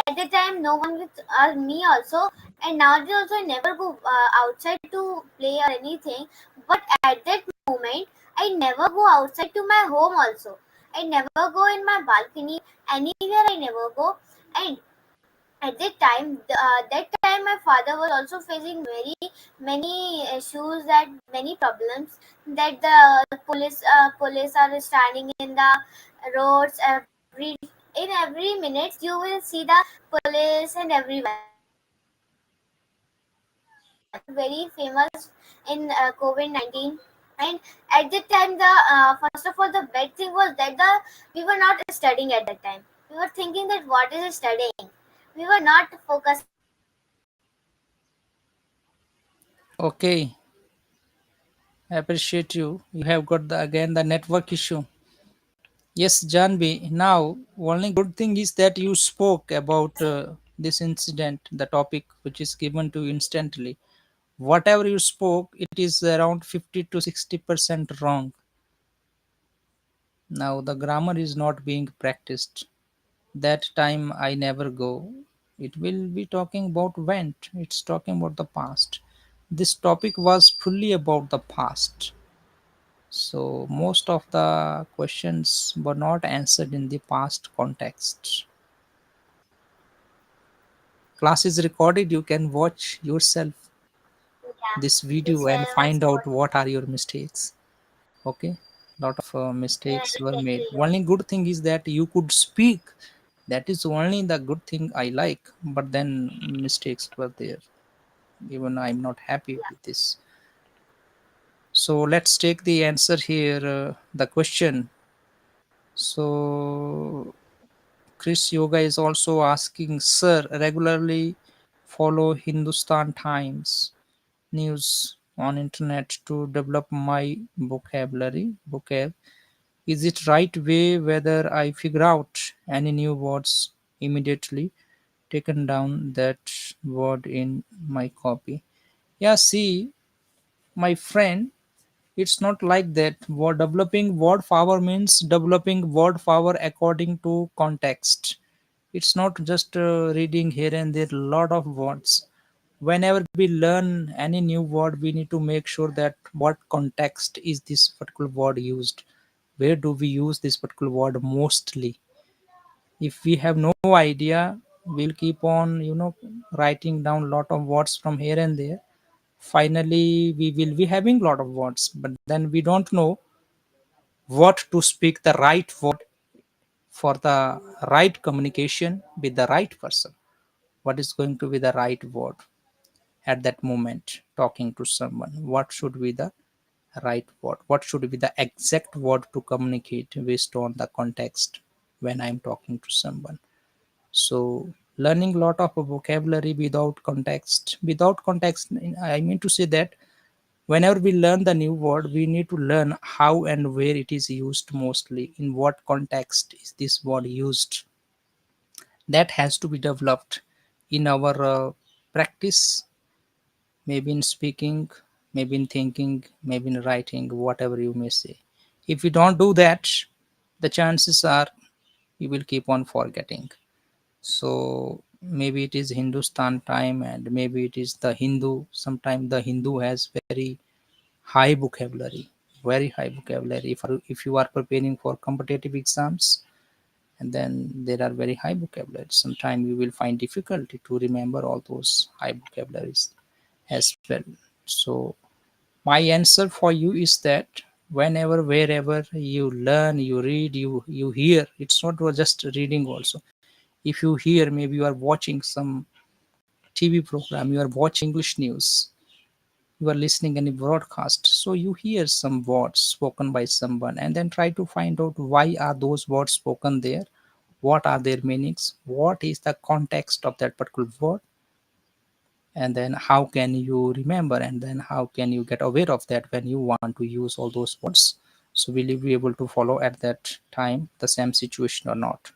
At the time no one with me also. And nowadays also I never go outside to play or anything. But at that moment I never go outside to my home also. I never go in my balcony, anywhere I never go. And at that time my father was also facing very many issues, that many problems, that the police are standing in the roads in every minute. You will see the police and everywhere. Very famous in COVID-19. And at that time, the first of all, the bad thing was that we were not studying at that time. We were thinking that what is studying. We were not focusing on studies. Okay, I appreciate you. You have got again the network issue. Yes, Janvi. Now, only good thing is that you spoke about this incident, the topic which is given to you instantly. Whatever you spoke, it is around 50 to 60% wrong. Now, the grammar is not being practiced. That time I never go. It will be talking about went. It's talking about the past. This topic was fully about the past. So most of the questions were not answered in the past context. Class is recorded. You can watch yourself Yeah, this this video and was find good. out what are your mistakes. Okay, lot of mistakes were made. Exactly. Only good thing is that you could speak. That is only the good thing I like. But then mistakes were there. Even I'm not happy Yeah. with this. So let's take the answer here. The question. So Chris Yoga is also asking, Sir, regularly follow Hindustan Times news on internet to develop my vocab. Is it right way whether I figure out any new words immediately taken down that word in my copy? Yeah, see, my friend, it's not like that. Word developing word power means developing word power according to context. It's not just reading here and there lot of words. Whenever we learn any new word, we need to make sure that what context is this particular word used. Where do we use this particular word mostly? If we have no idea, we'll keep on writing down lot of words from here and there. Finally we will be having lot of words, but then we don't know what to speak the right word for the right communication with the right person. What is going to be the right word at that moment talking to someone? What should be the right word? What should be the exact word to communicate based on the context when I'm talking to someone? So learning lot of vocabulary without context, I mean to say that whenever we learn the new word, we need to learn how and where it is used mostly, in what context is this word used. That has to be developed in our practice, maybe in speaking, maybe in thinking, maybe in writing, whatever you may say. If you don't do that, the chances are you will keep on forgetting. So maybe it is Hindustan time, and maybe it is the Hindu. Sometimes the Hindu has high vocabulary, very high vocabulary. If you are preparing for competitive exams, and then there are very high vocabulary, sometimes you will find difficulty to remember all those high vocabularies as well. So my answer for you is that Whenever, wherever you learn, you read, you hear. It's not just reading also. If you hear, maybe you are watching some TV program, you are watching English news, you are listening any broadcast, so you hear some words spoken by someone, and then try to find out why are those words spoken there, what are their meanings, what is the context of that particular word, and then how can you remember, and then how can you get aware of that when you want to use all those words. So will you be able to follow at that time the same situation or not?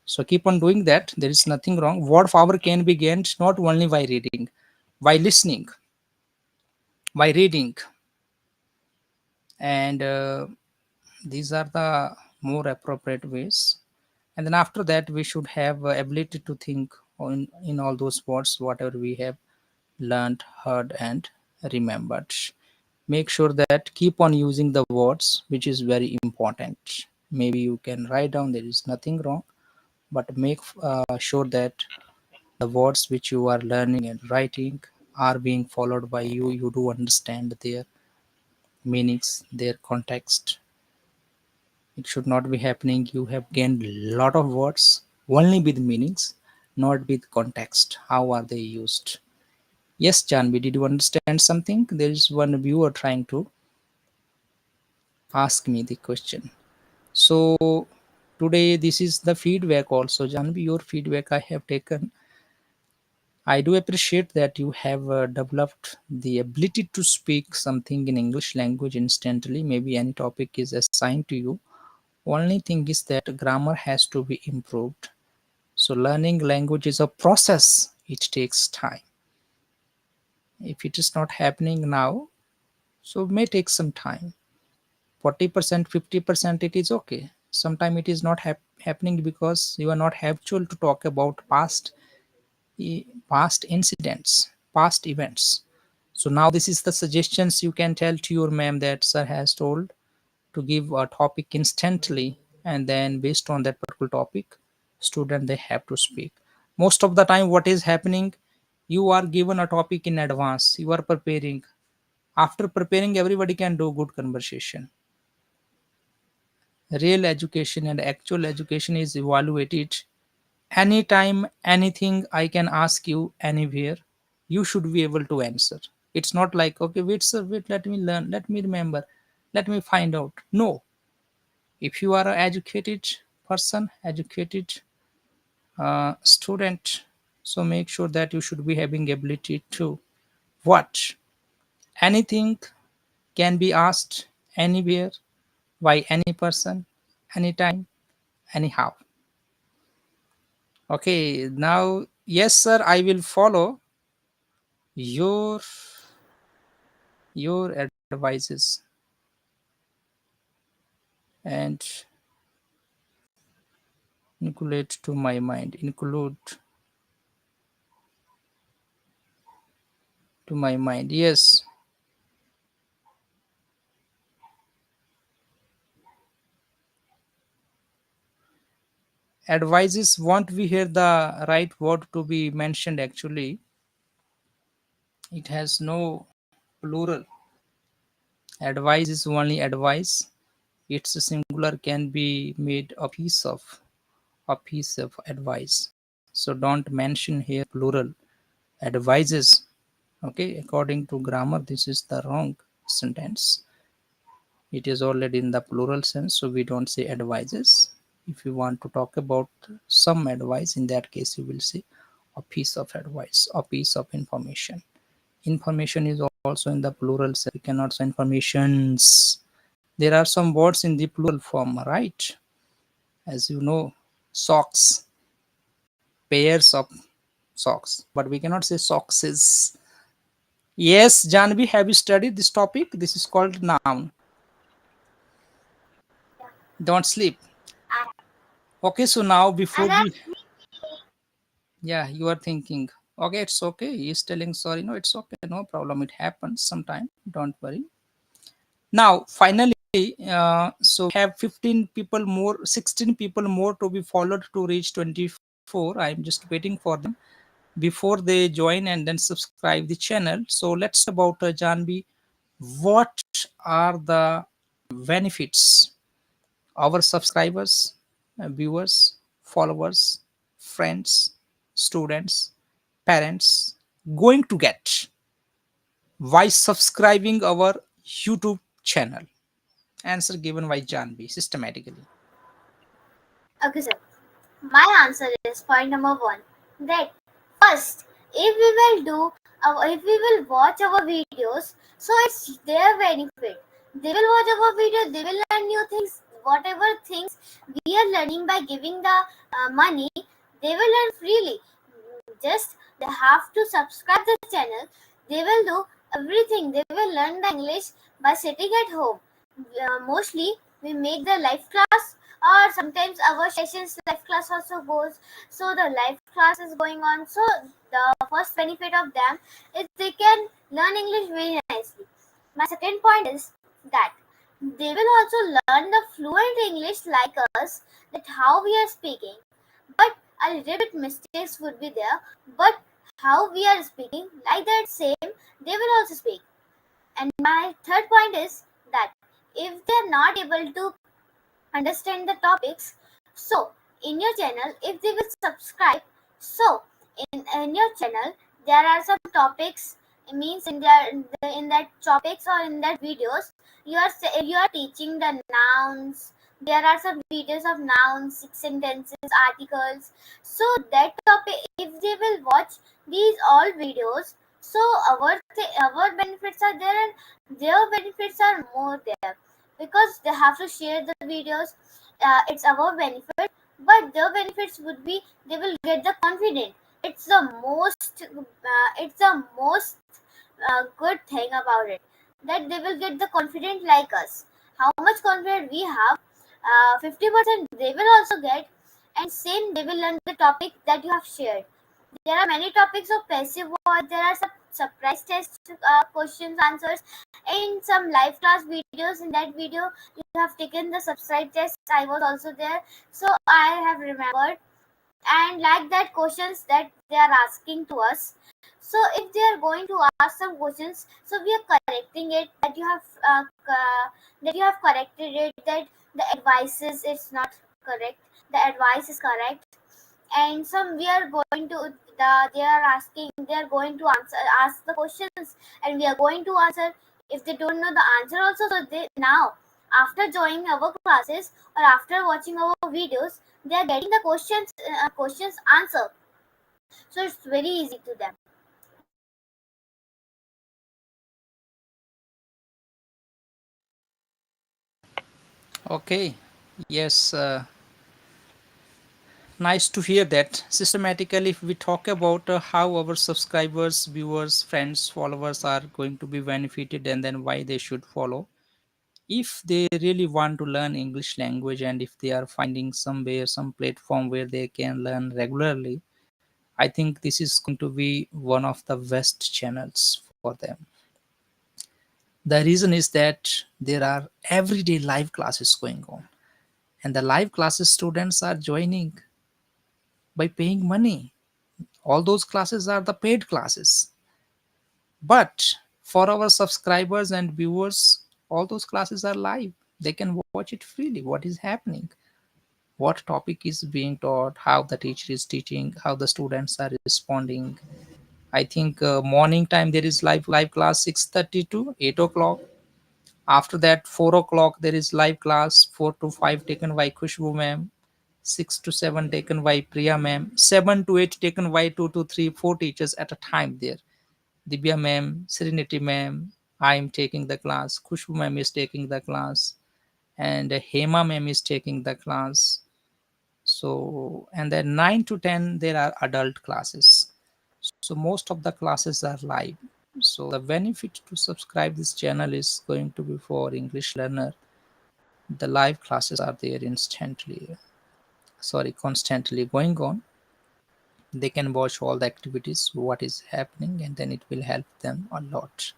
So keep on doing that. There is nothing wrong. Word power can be gained not only by reading, by listening, by reading, and these are the more appropriate ways. And then after that, we should have ability to think in all those words, whatever we have learned, heard, and remembered. Make sure that keep on using the words, which is very important. Maybe you can write down, there is nothing wrong, but make sure that the words which you are learning and writing are being followed by you. You do understand their meanings, their context. It should not be happening. You have gained a lot of words only with meanings, not with context. How are they used? Yes, Janvi, did you understand something? There is one viewer trying to ask me the question. So today this is the feedback also. Janvi, your feedback I have taken. I do appreciate that you have developed the ability to speak something in English language instantly. Maybe any topic is assigned to you. Only thing is that grammar has to be improved. So learning language is a process. It takes time. If it is not happening now, so it may take some time. 40%, 50% it is okay. Sometimes it is not happening because you are not habitual to talk about past incidents, past events. So now this is the suggestions you can tell to your ma'am that sir has told to give a topic instantly, and then based on that particular topic, student they have to speak. Most of the time what is happening, you are given a topic in advance, you are preparing. After preparing, everybody can do good conversation. Real education and actual education is evaluated anytime, anything I can ask you anywhere, you should be able to answer. It's not like, okay, wait, sir, wait, let me learn, let me remember, let me find out. No, if you are an educated person, educated student, so make sure that you should be having ability to what anything can be asked anywhere by any person, anytime, anyhow. Okay, now yes sir, I will follow your your advices and include to my mind, include to my mind. Yes, advices won't we hear the right word to be mentioned actually. It has no plural. Advice is only advice. Its singular can be made a piece of advice. So don't mention here plural advices. Okay, according to grammar, this is the wrong sentence. It is already in the plural sense, so we don't say advices. If you want to talk about some advice, in that case, you will say a piece of advice, a piece of information. Information is also in the plural sense. We cannot say informations. There are some words in the plural form, right? As you know, socks, pairs of socks, but we cannot say sockses. Yes, Janvi, have you studied this topic? This is called noun. Don't sleep. Okay, so now before And we, that's me. yeah, you are thinking, okay, it's okay. He's telling sorry. No, it's okay. No problem. It happens sometime. Don't worry. Now, finally, so we have 15 people more, 16 people more to be followed to reach 24. I'm just waiting for them before they join and then subscribe the channel. So let's about Janvi. What are the benefits our subscribers, viewers, followers, friends, students, parents going to get by subscribing our YouTube channel? Answer given by Janvi systematically. Okay, sir. My answer is point number one. That first, if we will do, if we will watch our videos, so it's their benefit. They will watch our video. They will learn new things. Whatever things we are learning by giving the money, they will learn freely. Just they have to subscribe the channel. They will do everything. They will learn the English by sitting at home. Mostly we make the live class, or sometimes our sessions live class also goes. So the live class is going on. So the first benefit of them is they can learn English very nicely. My second point is that they will also learn the fluent English like us, that how we are speaking, but a little bit mistakes would be there, but how we are speaking like that same they will also speak. And my third point is that if they are not able to understand the topics, so in your channel, if they will subscribe, so in your channel there are some topics, it means in that topics or in that videos you are teaching the nouns. There are some videos of nouns, sentences, articles. So that topic, if they will watch these all videos, so our benefits are there and their benefits are more there, because they have to share the videos. It's our benefit, but their benefits would be they will get the confident. It's the most good thing about it, that they will get the confident like us. How much confidence we have, 50% they will also get, and same they will learn the topic that you have shared. There are many topics of passive voice. There are some surprise test questions, answers, in some live class videos. In that video, you have taken the subscribe test. I was also there, so I have remembered. And like that questions that they are asking to us. So if they are going to ask some questions, so we are correcting it. That you have corrected it. That the advices is not correct. The advice is correct. And some we are going to they are asking, they are going to ask the questions, and we are going to answer. If they don't know the answer also, so they now, after joining our classes or after watching our videos, they are getting the questions answer. So it's very easy to them. Okay, yes, nice to hear that. Systematically, if we talk about how our subscribers, viewers, friends, followers are going to be benefited and then why they should follow. If they really want to learn English language and if they are finding somewhere, some platform where they can learn regularly, I think this is going to be one of the best channels for them. The reason is that there are everyday live classes going on, and the live classes students are joining by paying money. All those classes are the paid classes. But for our subscribers and viewers, all those classes are live. They can watch it freely. What is happening? What topic is being taught? How the teacher is teaching? How the students are responding? I think morning time there is live class 6:30 to 8 o'clock. After that 4 o'clock there is live class 4 to 5 taken by Khushbu ma'am. 6 to 7 taken by Priya ma'am. 7 to 8 taken by 2 to 3 4 teachers at a time there. Divya ma'am, Serenity ma'am, I am taking the class. Khushbu ma'am is taking the class, and Hema ma'am is taking the class. So, and then 9 to 10 there are adult classes. So most of the classes are live. So the benefit to subscribe this channel is going to be for English learner. The live classes are there constantly going on. They can watch all the activities, what is happening, and then it will help them a lot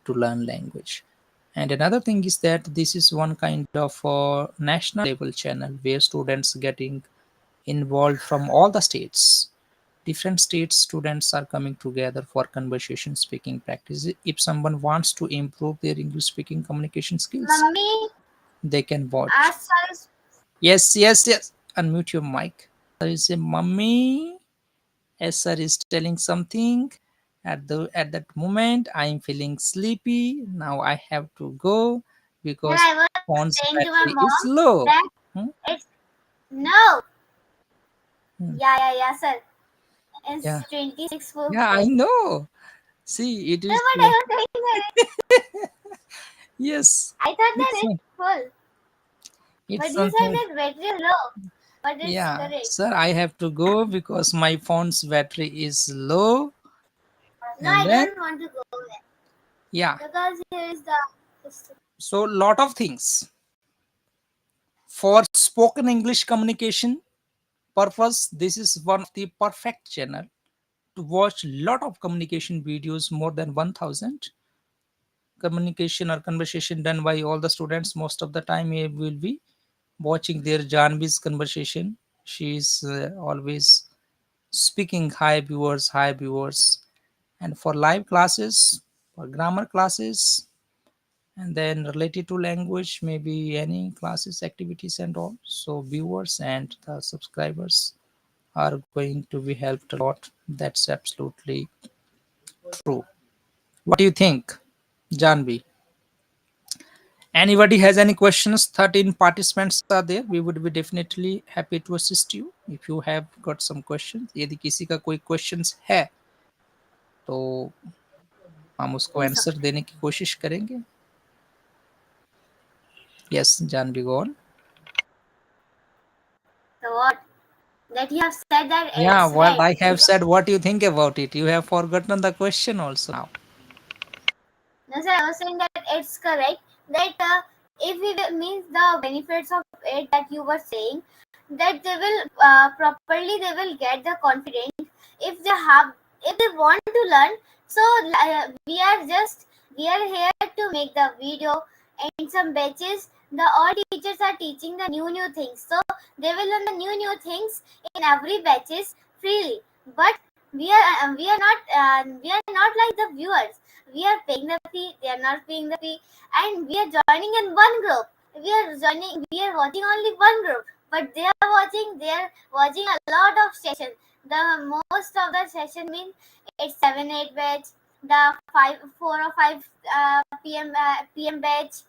to learn language. And another thing is that this is one kind of national level channel where students getting involved from all the states. Different states students are coming together for conversation speaking practice if someone wants to improve their English speaking communication skills. Mummy. they can watch. As far as Yes, yes, yes. Unmute your mic. There is a mummy. Yes, sir is telling something. At that moment, I am feeling sleepy. Now I have to go then because I was phone's saying to my battery mom is low. that Hmm? it's no. Hmm. Yeah, sir. Yeah, It's 26 for yeah, I 4. know. See, it No, is. but I was saying that Yes, I thought that it's it's full. it's But you said something. that battery is low. But it's Yeah, correct. sir, I have to go because my phone's battery is low. No, And I then, don't want to go there. yeah, Because here is the. so lot of things for spoken English communication purpose. This is one of the perfect channel to watch lot of communication videos, more than 1000 communication or conversation done by all the students. Most of the time you will be watching their Janvi's conversation. She is always speaking high viewers. And for live classes, for grammar classes, and then related to language, maybe any classes, activities and all. So viewers and the subscribers are going to be helped a lot. That's absolutely true. What do you think, Janvi? Anybody has any questions? 13 participants are there. We would be definitely happy to assist you if you have got some questions. यदि किसी का कोई questions है तो हम उसको Yes, sir. Answer देने की कोशिश करेंगे. Yes, Janvi, go on. So what? That you have said that Yeah, it's what red. I have said, what do you think about it? You have forgotten the question also now. No, sir, I was saying that it's correct. That if we means the benefits of it that you were saying, that they will properly they will get the confidence if they have if they want to learn. So we are here to make the video and some batches. The all teachers are teaching the new things, so they will learn the new things in every batches freely. But we are not like the viewers. We are paying the fee, they are not paying the fee, and we are joining in one group. We are watching only one group, but they are watching a lot of sessions. The most of the session means it's 7-8 batch, the 4 or 5 p.m. batch,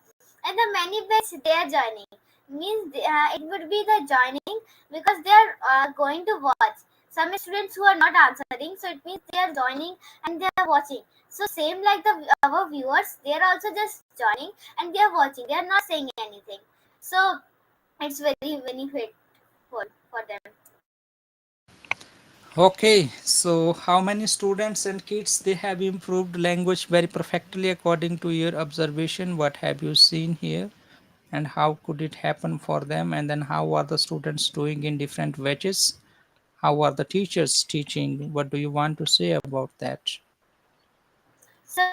and the many batch they are joining. Means it would be the joining because they are going to watch. Some students who are not answering, so it means they are joining and they are watching. So same like our viewers, they are also just joining and they are watching. They are not saying anything. So it's very benefitful for them. Okay, so how many students and kids they have improved language very perfectly according to your observation? What have you seen here? And how could it happen for them? And then how are the students doing in different batches? How are the teachers teaching? What do you want to say about that? So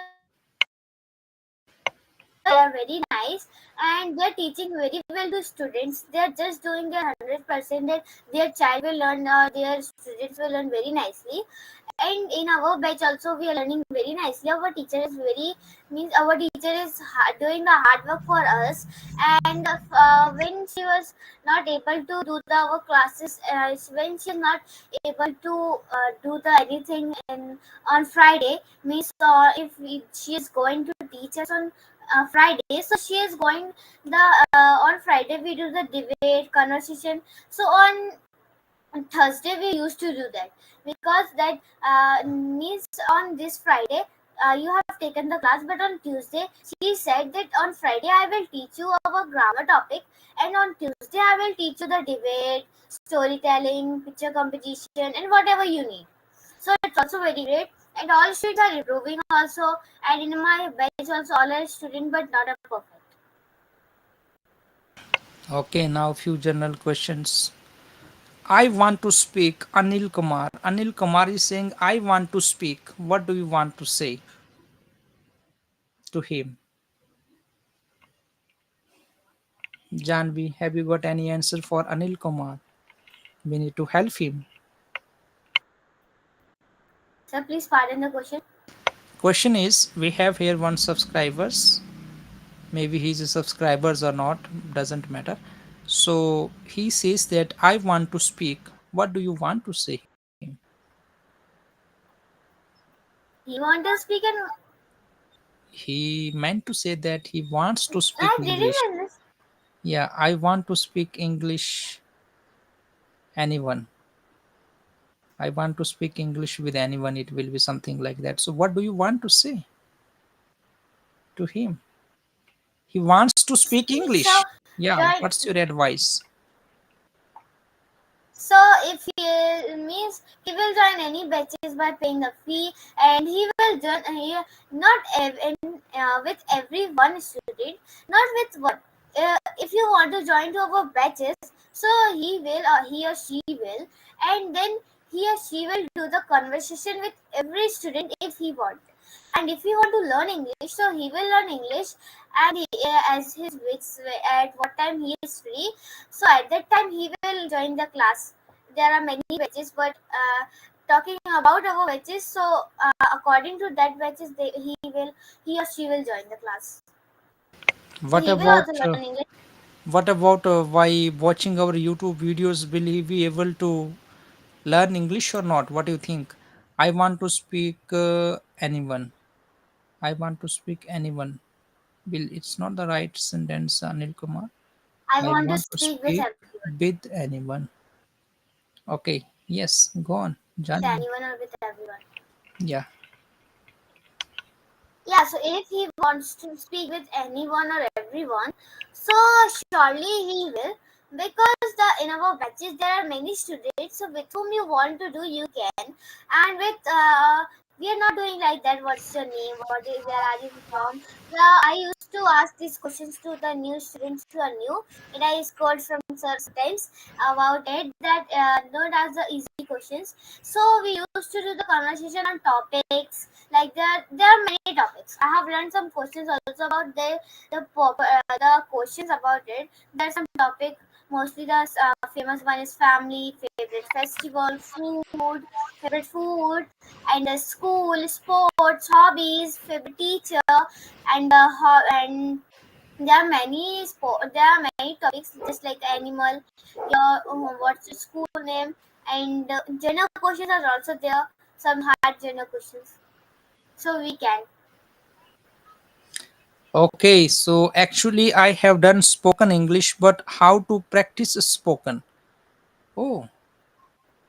they are very nice and they are teaching very well to students. They are just doing their 100% that their child will learn or their students will learn very nicely. And in our batch also we are learning very nicely. Our teacher is very means our teacher is doing the hard work for us. And when she was not able to do our classes, when she is not able to do the anything on Friday, means she is going to teach us on Friday, so she is going the on Friday we do the debate conversation. So on Thursday we used to do that because that means on this Friday you have taken the class, but on Tuesday she said that on Friday I will teach you our grammar topic, and on Tuesday I will teach you the debate, storytelling, picture competition, and whatever you need. So it's also very great, and all students are improving also. And in my batch also all are students, but not a perfect. Okay, now few general questions. I want to speak. Anil Kumar. Anil Kumar is saying, I want to speak. What do you want to say to him? Janvi, have you got any answer for Anil Kumar? We need to help him. So please pardon the question. Question is, we have here one subscribers. maybe he's a subscribers or not, doesn't matter. So he says that I want to speak. What do you want to say him? He want to speak and He meant to say that he wants to speak I didn't English. understand. Yeah, I want to speak English anyone. I want to speak English with anyone. It will be something like that. So what do you want to say to him? He wants to speak Speak. So English. Yeah, join. what's your advice? So if he means he will join any batches by paying the fee, and he will join not with every one student, not with one. If you want to join to our batches, so he or she will, and then he or she will do the conversation with every student if he want. And if he want to learn English, so he will learn English, and as his which at what time he is free, so at that time he will join the class. There are many batches, but talking about our batches, so according to that batches, he or she will join the class. So What he will about also learn English. why watching our YouTube videos will he be able to learn English or not? What do you think? I want to speak anyone. I want to speak anyone. Will it's not the right sentence, Anil Kumar. I I want to want to speak with speak everyone, with anyone. Okay. Yes. Go on. with Janvi. anyone or with everyone. Yeah. Yeah, so if he wants to speak with anyone or everyone, so surely he will, because in our batches there are many students. So with whom you want to do, you can, and with we are not doing like that. What's your name? Where are you from? I used to ask these questions to the new students who are new, and I scored from sir sometimes about it that don't ask the easy questions. So we used to do the conversation on topics like there are many topics. I have learned some questions also about the questions about it. There's some topic, mostly the famous one is family, favorite festival, favorite food, and the school, sports, hobbies, favorite teacher, and there are there are many topics just like animal, your what's your school name, and general questions are also there. Some hard general questions, so we can. Okay. So actually, I have done spoken English, but how to practice spoken? Oh,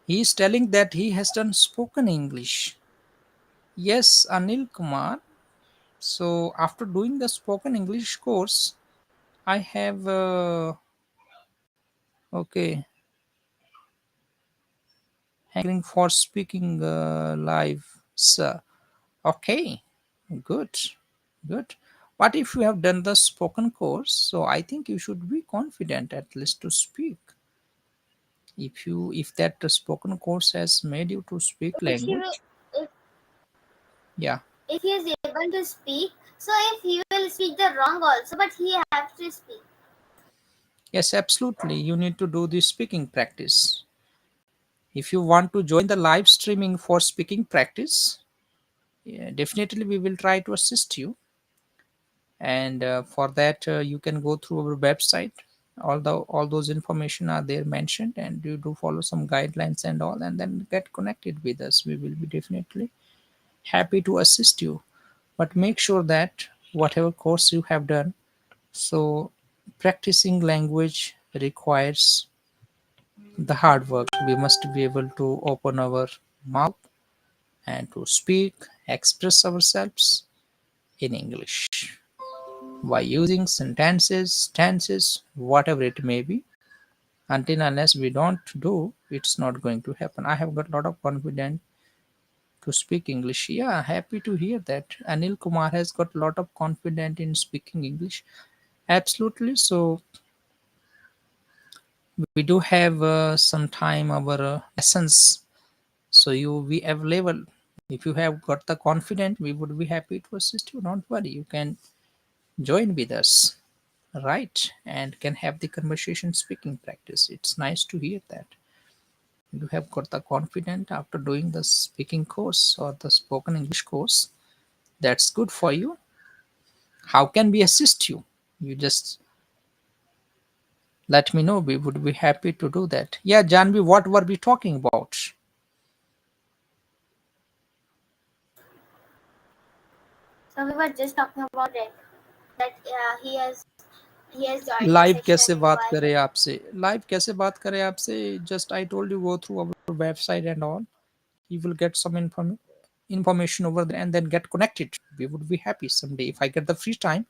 he is telling that he has done spoken English. Yes, Anil Kumar. So after doing the spoken English course, I have okay hankering for speaking live, sir. Okay, good, good. But if you have done the spoken course, so I think you should be confident at least to speak. If that spoken course has made you to speak If he will, language, yeah, if he is able to speak, so if he will speak the wrong also, but he has to speak. yes, absolutely. You need to do the speaking practice. If you want to join the live streaming for speaking practice, yeah, definitely we will try to assist you. And for that, you can go through our website. Although all those information are there mentioned, and you do follow some guidelines and all, and then get connected with us. We will be definitely happy to assist you. But make sure that whatever course you have done, so practicing language requires the hard work. We must be able to open our mouth and to speak, express ourselves in English by using sentences, tenses, whatever it may be. Until unless we don't do, it's not going to happen. I have got a lot of confidence to speak English. Yeah, happy to hear that. Anil Kumar has got a lot of confidence in speaking English. Absolutely. So we do have some time our lessons. So you be available. If you have got the confidence, we would be happy to assist you. Don't worry. You can join with us, right? And can have the conversation speaking practice. It's nice to hear that you have got the confidence after doing the speaking course or the spoken English course. That's good for you. How can we assist you? You just let me know. We would be happy to do that. Yeah, Janvi, what were we talking about? So we were just talking about it that he has joined the live session कैसे बात while. करें आपसे, live कैसे बात करें आपसे? Just I told you go through our website and all. You will get some information over there and then get connected. We would be happy someday if I get the free time.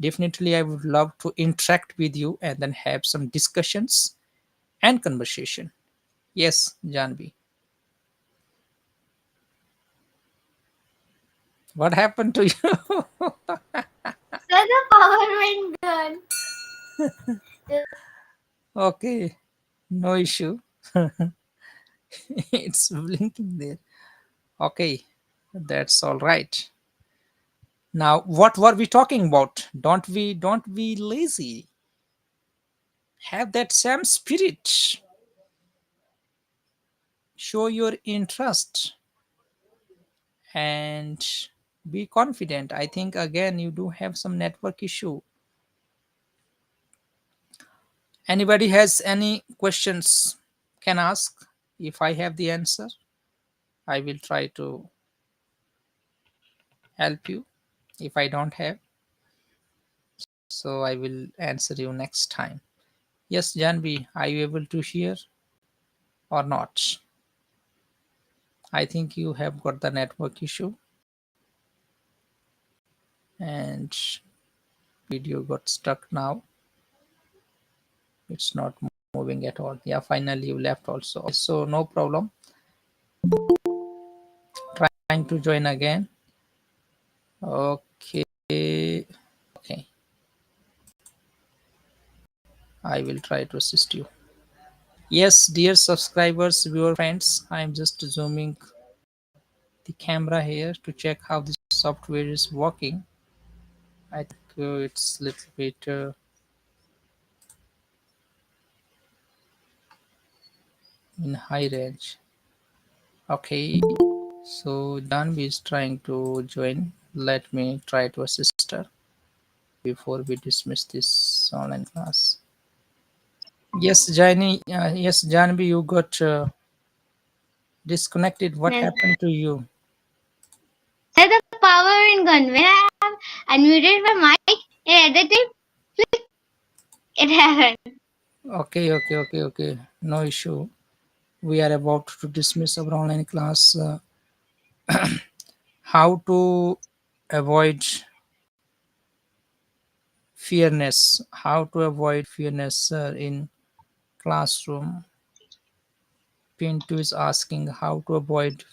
Definitely I would love to interact with you and then have some discussions and conversation. Yes, Janvi. What happened to you? So the power went gone. Okay, no issue. It's blinking there. Okay, that's all right. Now, what were we talking about? Don't be lazy. Have that same spirit. Show your interest and be confident. I think again you do have some network issue. Anybody has any questions can ask. If I have the answer, I will try to help you. If I don't have, so I will answer you next time. Yes, Janvi, are you able to hear or not? I think you have got the network issue and video got stuck now. It's not moving at all. Yeah, finally you left also. So no problem. Trying to join again. Okay. Okay. I will try to assist you. Yes, dear subscribers, viewer friends, I am just zooming the camera here to check how this software is working. I think it's a little bit in high range. Okay, so Janvi is trying to join. Let me try to assist her before we dismiss this online class. Yes, yes, Janvi, you got disconnected. What Yes. happened to you? So the power went gone. When I have unmuted my mic, at that time it happened. Okay, okay, okay, okay. No issue. We are about to dismiss our online class. How to avoid fairness? How to avoid fairness in classroom? Pinto is asking how to avoid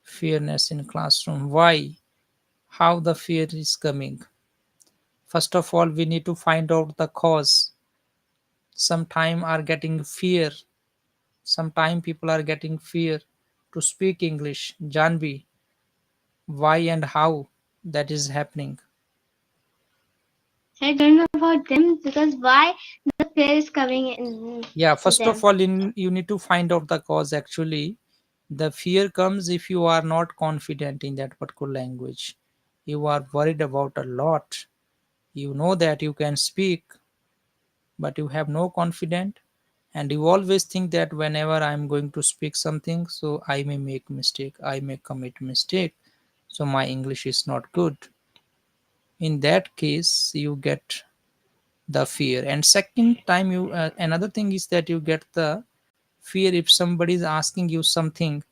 fairness in classroom. Why? How the fear is coming? First of all, we need to find out the cause. Sometime are getting fear. Sometime people are getting fear to speak English. Janvi, why and how that is happening? I don't know about them because why the fear is coming in Yeah, to first of them. all, you need to find out the cause. Actually, the fear comes if you are not confident in that particular language. You are worried about a lot. You know that you can speak, but you have no confidence, and you always think that whenever I'm going to speak something, so I may make mistake, I may commit mistake, so my English is not good. In that case, you get the fear. And second time, you another thing is that you get the fear if somebody is asking you something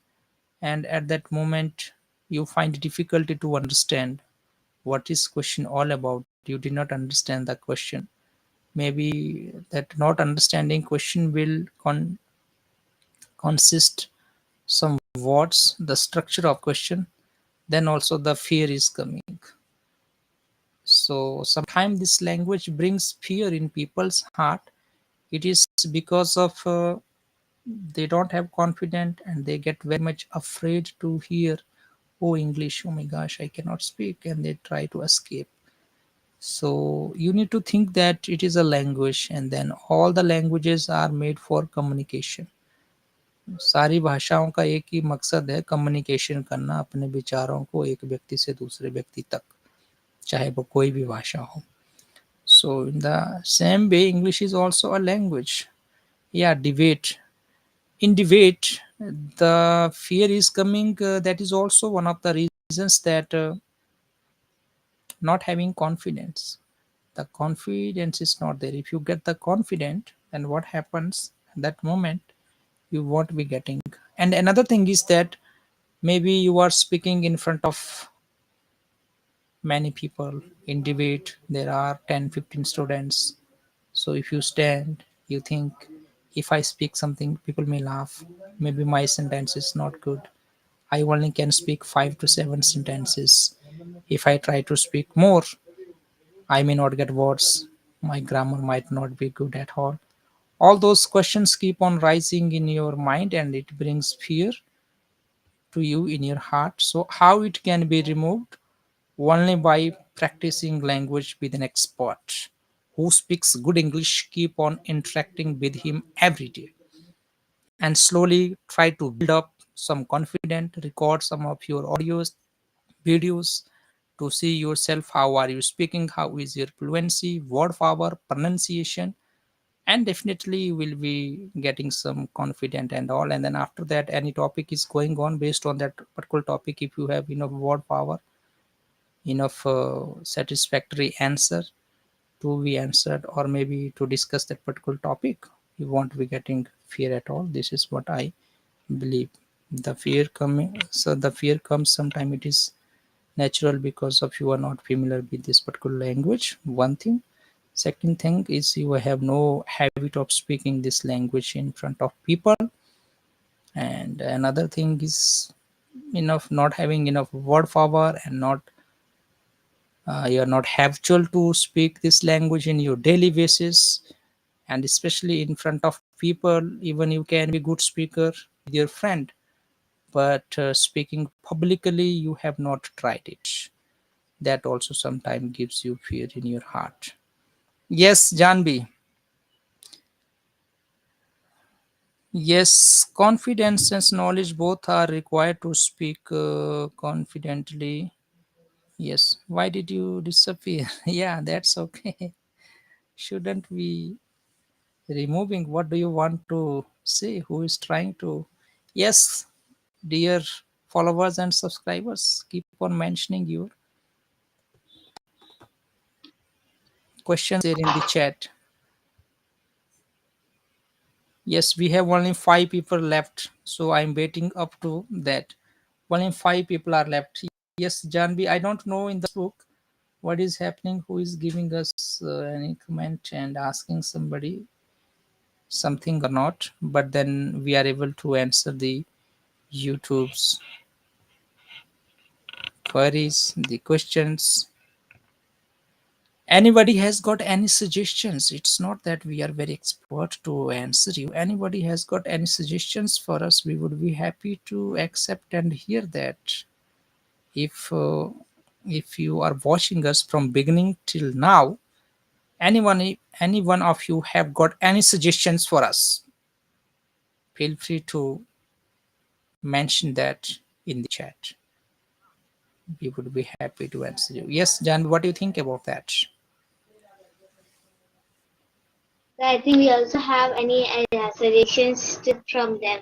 and at that moment you find difficulty to understand what is question all about. You did not understand the question. Maybe that not understanding question will consist some words, the structure of question, then also the fear is coming. So sometimes this language brings fear in people's heart. It is because of they don't have confidence and they get very much afraid to hear, oh English, oh my gosh, I cannot speak, and they try to escape. So you need to think that it is a language, and then all the languages are made for communication. सारी भाषाओं का एक ही मकसद है, communication करना अपने विचारों को एक व्यक्ति से दूसरे व्यक्ति तक, चाहे वो कोई भी भाषा हो. So in the same way, English is also a language. Yeah, debate. In debate, the fear is coming. That is also one of the reasons that not having confidence. The confidence is not there. If you get the confident, then what happens at that moment? You won't be getting. And another thing is that maybe you are speaking in front of many people in debate. There are 10, 15 students. So if you stand, you think, if I speak something, people may laugh. Maybe my sentence is not good. I only can speak 5 to 7 sentences. If I try to speak more, I may not get words. My grammar might not be good at all. All those questions keep on rising in your mind and it brings fear to you in your heart. So, how it can be removed? Only by practicing language with an expert who speaks good English. Keep on interacting with him every day and slowly try to build up some confidence. Record some of your audios, videos to see yourself how are you speaking, how is your fluency, word power, pronunciation, and definitely you will be getting some confident and all. And then after that, any topic is going on based on that particular topic. If you have enough word power, enough satisfactory answer to be answered, or maybe to discuss that particular topic, you won't be getting fear at all. This is what I believe. The fear coming, so the fear comes sometime it is natural because of you are not familiar with this particular language, one thing. Second thing is you have no habit of speaking this language in front of people. And another thing is enough not having enough word power, and not you are not habitual to speak this language in your daily basis, and especially in front of people. Even you can be good speaker with your friend, but speaking publicly you have not tried it. That also sometimes gives you fear in your heart. Yes, Janbi. Yes, confidence and knowledge both are required to speak confidently. Yes, why did you disappear? Yeah, that's okay. Shouldn't we removing? What do you want to say? Who is trying to? Yes, dear followers and subscribers, keep on mentioning your questions there in the chat. Yes, we have only 5 people left, so I'm waiting up to that. Only 5 people are left. Yes, Janvi, I don't know in the book what is happening, who is giving us any comment and asking somebody something or not, but then we are able to answer the YouTube's queries, the questions. Anybody has got any suggestions? It's not that we are very expert to answer you. Anybody has got any suggestions for us, we would be happy to accept and hear that. If you are watching us from beginning till now, any one of you have got any suggestions for us, feel free to mention that in the chat. We would be happy to answer you. Yes, Jan, what do you think about that? I think we also have any suggestions from them.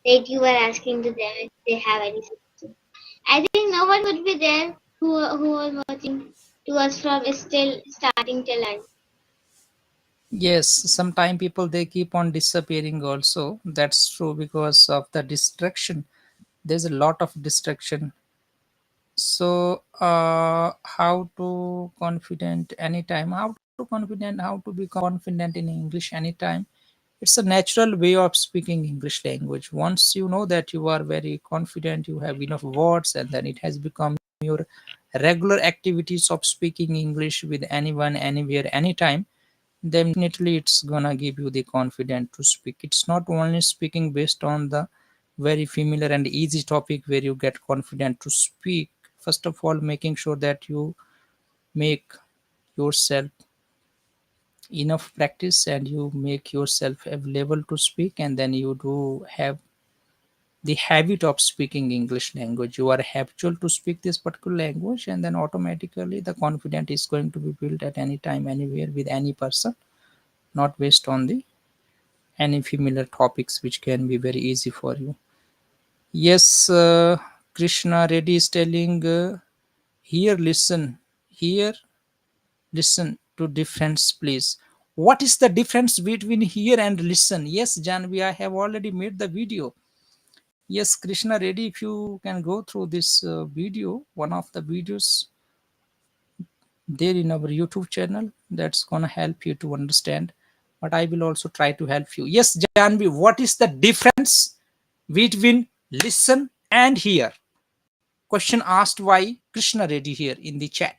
Like you were asking to them if they have any suggestions. I think no one would be there who was watching to us from still starting till end. Yes, sometimes people they keep on disappearing also. That's true because of the distraction. There's a lot of distraction. So how to confident anytime, how to confident, how to be confident in English anytime. It's a natural way of speaking English language. Once you know that you are very confident, you have enough words, and then it has become your regular activities of speaking English with anyone, anywhere, anytime, then definitely it's gonna give you the confidence to speak. It's not only speaking based on the very familiar and easy topic where you get confident to speak. First of all, making sure that you make yourself enough practice and you make yourself available to speak, and then you do have the habit of speaking English language. You are habitual to speak this particular language, and then automatically the confidence is going to be built at any time, anywhere, with any person, not based on the any familiar topics which can be very easy for you. Yes, Krishna Reddy is telling here listen to difference, please. What is the difference between hear and listen? Yes, Janvi, I have already made the video. Yes, Krishna Reddy, if you can go through this video, one of the videos there in our YouTube channel, that's gonna help you to understand. But I will also try to help you. Yes, Janvi, what is the difference between listen and hear? Question asked by Krishna Reddy here in the chat.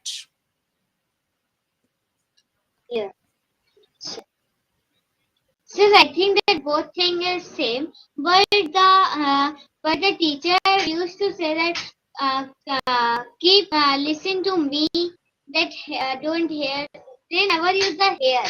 Yeah. Since I think that both thing is same, but the teacher used to say that keep listen to me, that don't hear. They never use the hear,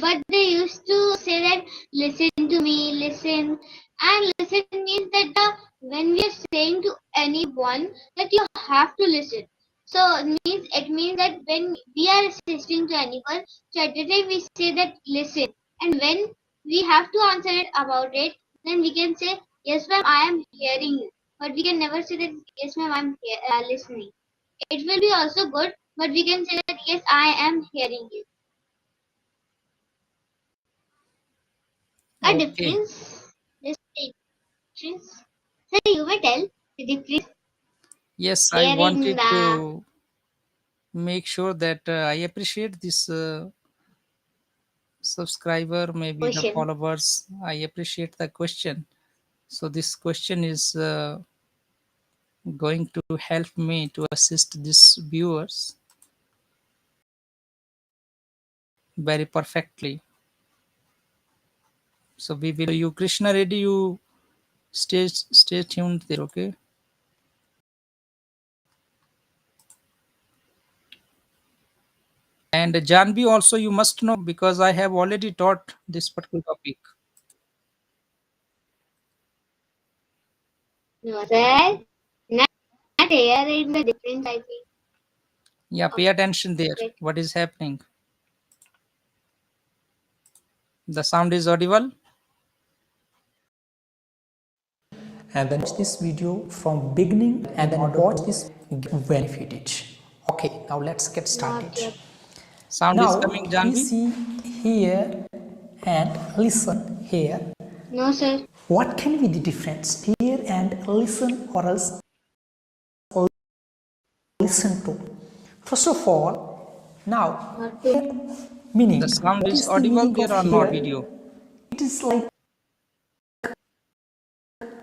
but they used to say that listen to me, listen, and listen means that when we are saying to anyone that you have to listen. So it means that when we are assisting to anyone, so at the time we say that listen, and when we have to answer it about it, then we can say, yes ma'am, I am hearing you. But we can never say that, yes ma'am, I am listening. It will be also good, but we can say that, yes, I am hearing you. A Okay. difference is the difference. So you may tell the difference Yes, I hearing wanted the to make sure that I appreciate this subscriber, maybe the question. followers. I appreciate the question. So this question is going to help me to assist these viewers very perfectly. So we will you Krishna Reddy, you stay tuned there, okay? And Janvi also you must know because I have already taught this particular topic. No, sir. Not hearing the difference, I think. Yeah, pay attention there. Wait. What is happening? The sound is audible. And then watch this video from beginning and then watch this benefited. Okay, now let's get started. Not yet. Sound is Now coming, we Janvi. see here and listen here. No, sir. What can be the difference here and listen or else listen to? First of all, now Not to. here meaning. The sound What is is the audible meaning there of or not, here? video? It is like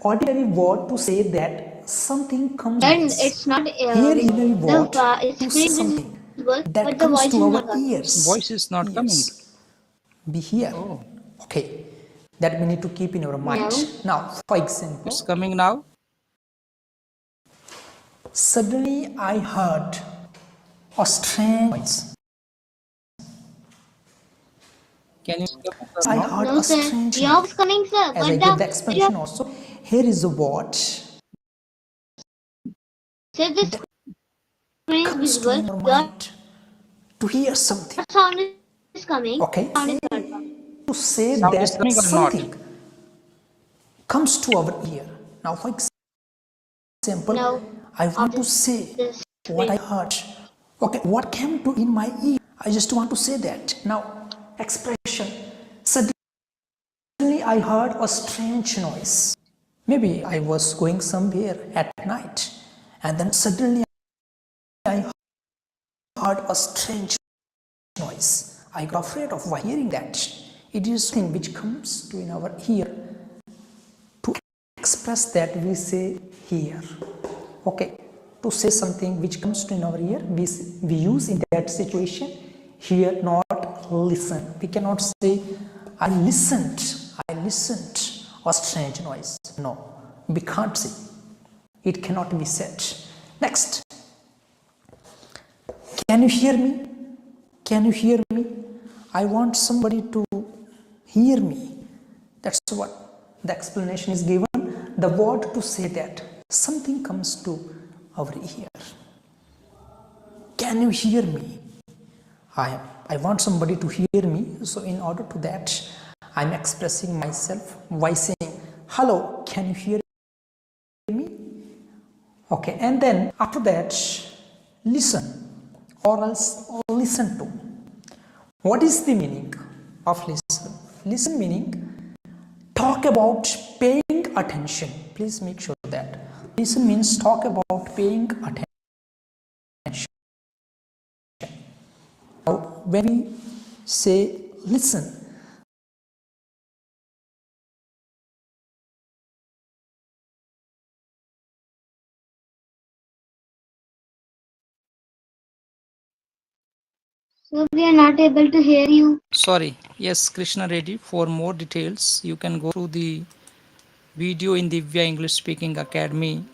ordinary word to say that something comes Then nice. it's not Here is ordinary the word to screen is something visible, that but the comes voice to is our not coming. ears. Voice is not coming. Yes. Be here. Oh, Okay. That we need to keep in our mind. No. Now, for it's example, coming now. suddenly I heard a strange noise. Can you speak up or I not? heard No, a sir. strange Your noise. voice coming, sir, As I but give the your explanation also, here is a word sir, the that screen is comes to visible. in our Your mind to hear something. sound is coming. Okay? Sound is heard from. To say Sound is that coming or not? something comes to our ear. Now, for example, No. I Of want to say the what I screen. heard. Okay, what came to in my ear? I just want to say that. Now, expression. Suddenly I heard a strange noise. Maybe I was going somewhere at night and then suddenly I heard a strange noise. I got afraid of hearing that. It is something which comes to in our ear. To express that we say here. Okay, to say something which comes to in our ear, we use in that situation hear, not listen. We cannot say I listened a strange noise. No, we can't say. It cannot be said. Next, can you hear me? Can you hear me? I want somebody to hear me. That's what the explanation is given. the word to say that something comes to our ear. Can you hear me? I want somebody to hear me. So in order to that, I'm expressing myself by saying, hello, can you hear me? Okay, and then after that, listen or else listen to. What is the meaning of listen? Listen meaning talk about paying attention. Please make sure that listen means talk about paying attention. Now, when we say listen, So we are not able to hear you. Sorry. Yes, Krishna Reddy. For more details, you can go through the video in Divya English Speaking Academy.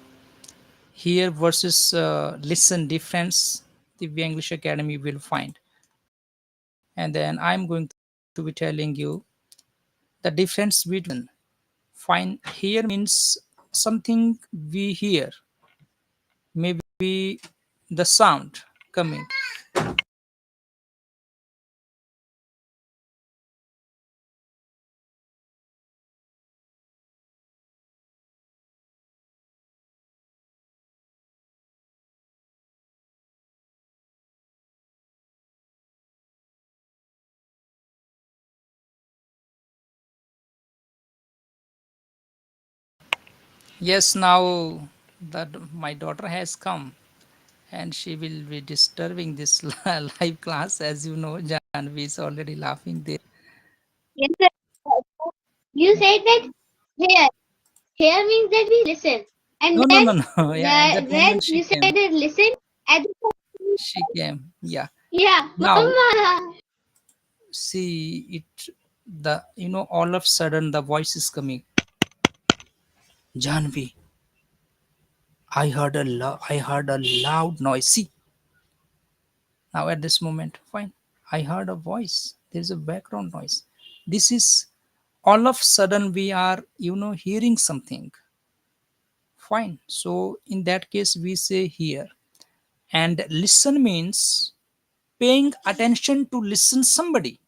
Here versus listen difference, Divya English Academy will find. And then I'm going to be telling you the difference between fine. Here means something we hear, maybe the sound coming. Yes, now that my daughter has come and she will be disturbing this live class. As you know, Janvi is already laughing there. Yes, sir. You said that here. Here means that we listen. And No, no, then no, no. Yeah, at that where moment she you said came. that listen at the She came. Yeah. yeah, Now mama. see it. The all of a sudden the voice is coming. Janvi, I heard a loud noise. See, now at this moment, fine. I heard a voice. There is a background noise. This is all of a sudden we are hearing something. Fine. So in that case we say hear. And listen means paying attention to listen somebody.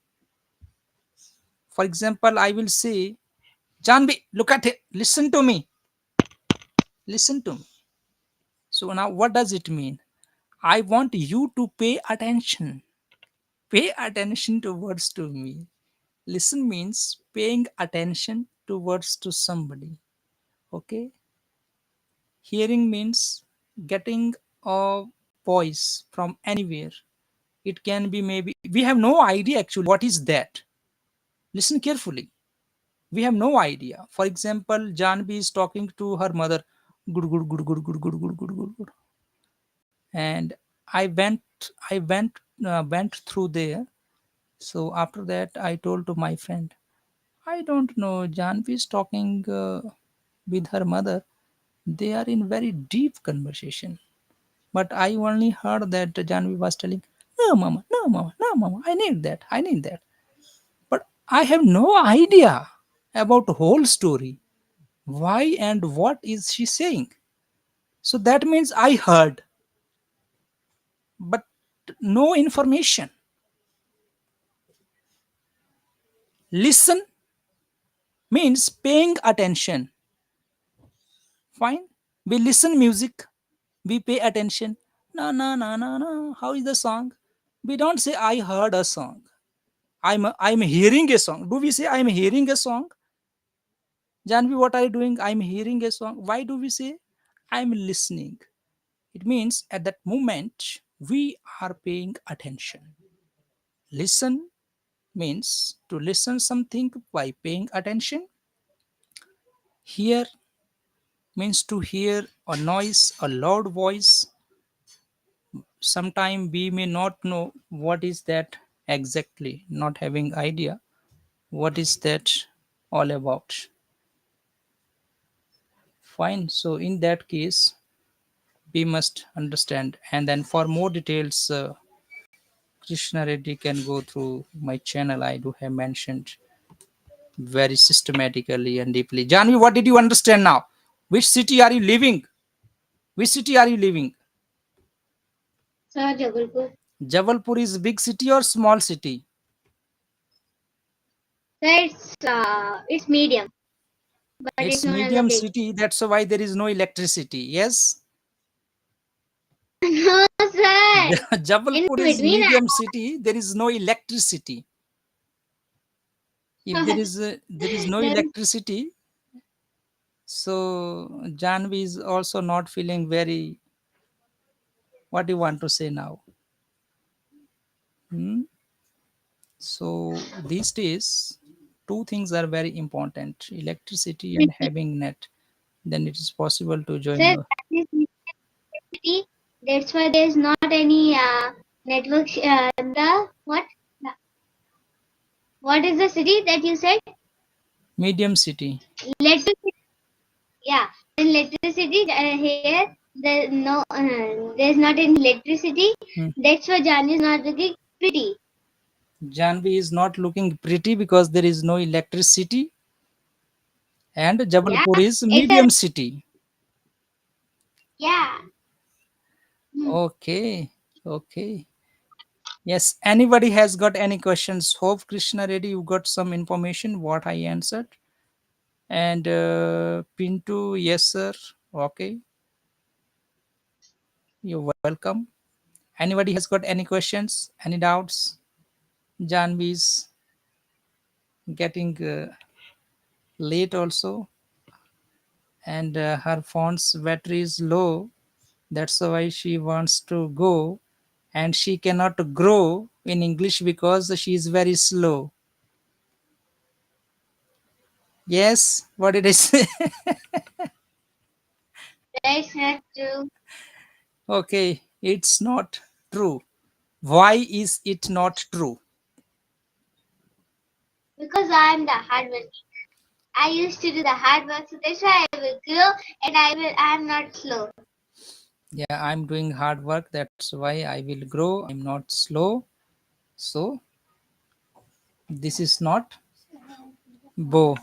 For example, I will say, Janvi, look at it. Listen to me. Listen to me. So now what does it mean? I want you to pay attention. Pay attention to words to me. Listen means paying attention to words to somebody. Okay. Hearing means getting a voice from anywhere. It can be maybe we have no idea actually what is that. Listen carefully. We have no idea. For example, Janvi is talking to her mother. Good, good, good, good, good, good, good, good, good, good. And I went, went through there. So after that, I told to my friend, I don't know. Janvi is talking with her mother. They are in very deep conversation. But I only heard that Janvi was telling, no, mama, no, mama, no, mama. I need that. I need that. But I have no idea about the whole story. Why and what is she saying? So that means I heard, but no information. Listen means paying attention. Fine. We listen music. We pay attention. No, no, no, no, no. How is the song? We don't say I heard a song. I'm hearing a song. Do we say I'm hearing a song? Janvi, what are you doing? I'm hearing a song. Why do we say I'm listening? It means at that moment we are paying attention. Listen means to listen something by paying attention. Hear means to hear a noise, a loud voice. Sometime we may not know what is that exactly, not having idea what is that all about. Fine. So in that case, we must understand. And then for more details, Krishna Reddy can go through my channel. I do have mentioned very systematically and deeply. Janvi, what did you understand now? Which city are you living? Which city are you living? Sir, Jabalpur. Jabalpur is big city or small city? Sir, it's medium, but it's It's known as a medium big. city. That's why there is no electricity. Yes. No, sir. In Jabalpur is between, medium city. There is no electricity. If there is no then electricity, so Janvi is also not feeling very. What do you want to say now? Hmm? So these days, two things are very important: electricity and having net. Then it is possible to join. sir, that is city. That's why there's not any network. The what? The- What is the city that you said? Medium city. Electricity. Yeah, in electricity here there's not any electricity. Hmm. That's why Jan is not looking pretty. Janvi is not looking pretty because there is no electricity, and Yeah, Jabalpur is it's a medium city. yeah. Hmm. Okay, okay. Yes, anybody has got any questions? Hope Krishna Reddy, you got some information what I answered. And Pintu, yes, sir. Okay, you're welcome. Anybody has got any questions, any doubts? Janvi's getting late also, and her phone's battery is low. That's why she wants to go, and she cannot grow in English because she is very slow. Yes, what did I say? That's not true Okay, it's not true. Why is it not true? because I'm the hard work. I used to do the hard work, so that's why I will grow and I'm not slow. Yeah, I'm doing hard work. That's why I will grow. I'm not slow. So, this is not bow.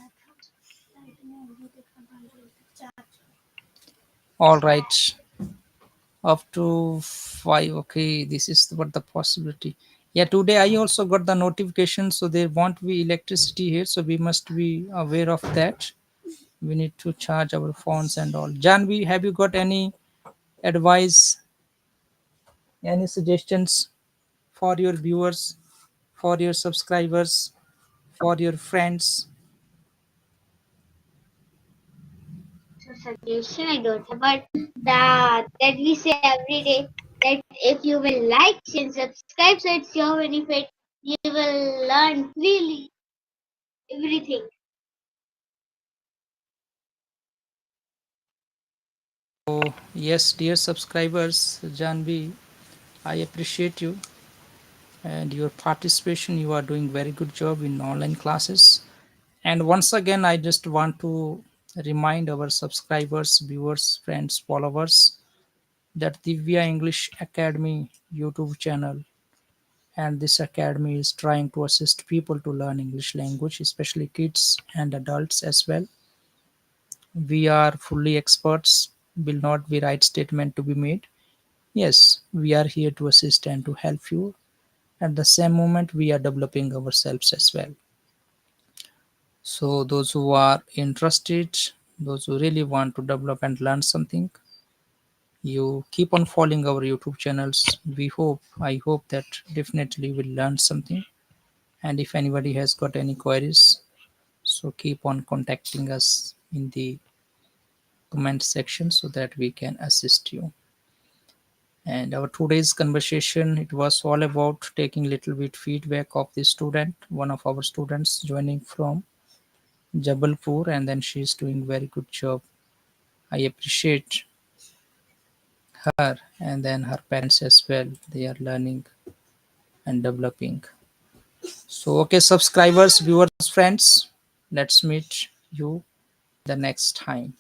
All right. Up to 5. Okay, this is what the possibility. Yeah, today I also got the notification. So, there won't be electricity here. So, we must be aware of that. We need to charge our phones and all. Janvi, have you got any advice, any suggestions for your viewers, for your subscribers, for your friends? So suggestion I don't have, but that we say every day that if you will like and subscribe, so it's your benefit. You will learn freely everything. So, yes, dear subscribers, Janvi, I appreciate you and your participation. You are doing very good job in online classes. And once again, I just want to remind our subscribers, viewers, friends, followers that Divya English Academy YouTube channel, and this academy is trying to assist people to learn English language, especially kids and adults as well. We are fully experts, will not be right statement to be made. Yes, we are here to assist and to help you. At the same moment, we are developing ourselves as well. So, those who are interested, those who really want to develop and learn something, you keep on following our YouTube channels. I hope that definitely will learn something. And if anybody has got any queries, so keep on contacting us in the comment section so that we can assist you. And our today's conversation, it was all about taking little bit feedback of the student, one of our students joining from Jabalpur, and then she's doing very good job. I appreciate her, and then her parents as well. They are learning and developing. So okay, subscribers, viewers, friends, let's meet you the next time.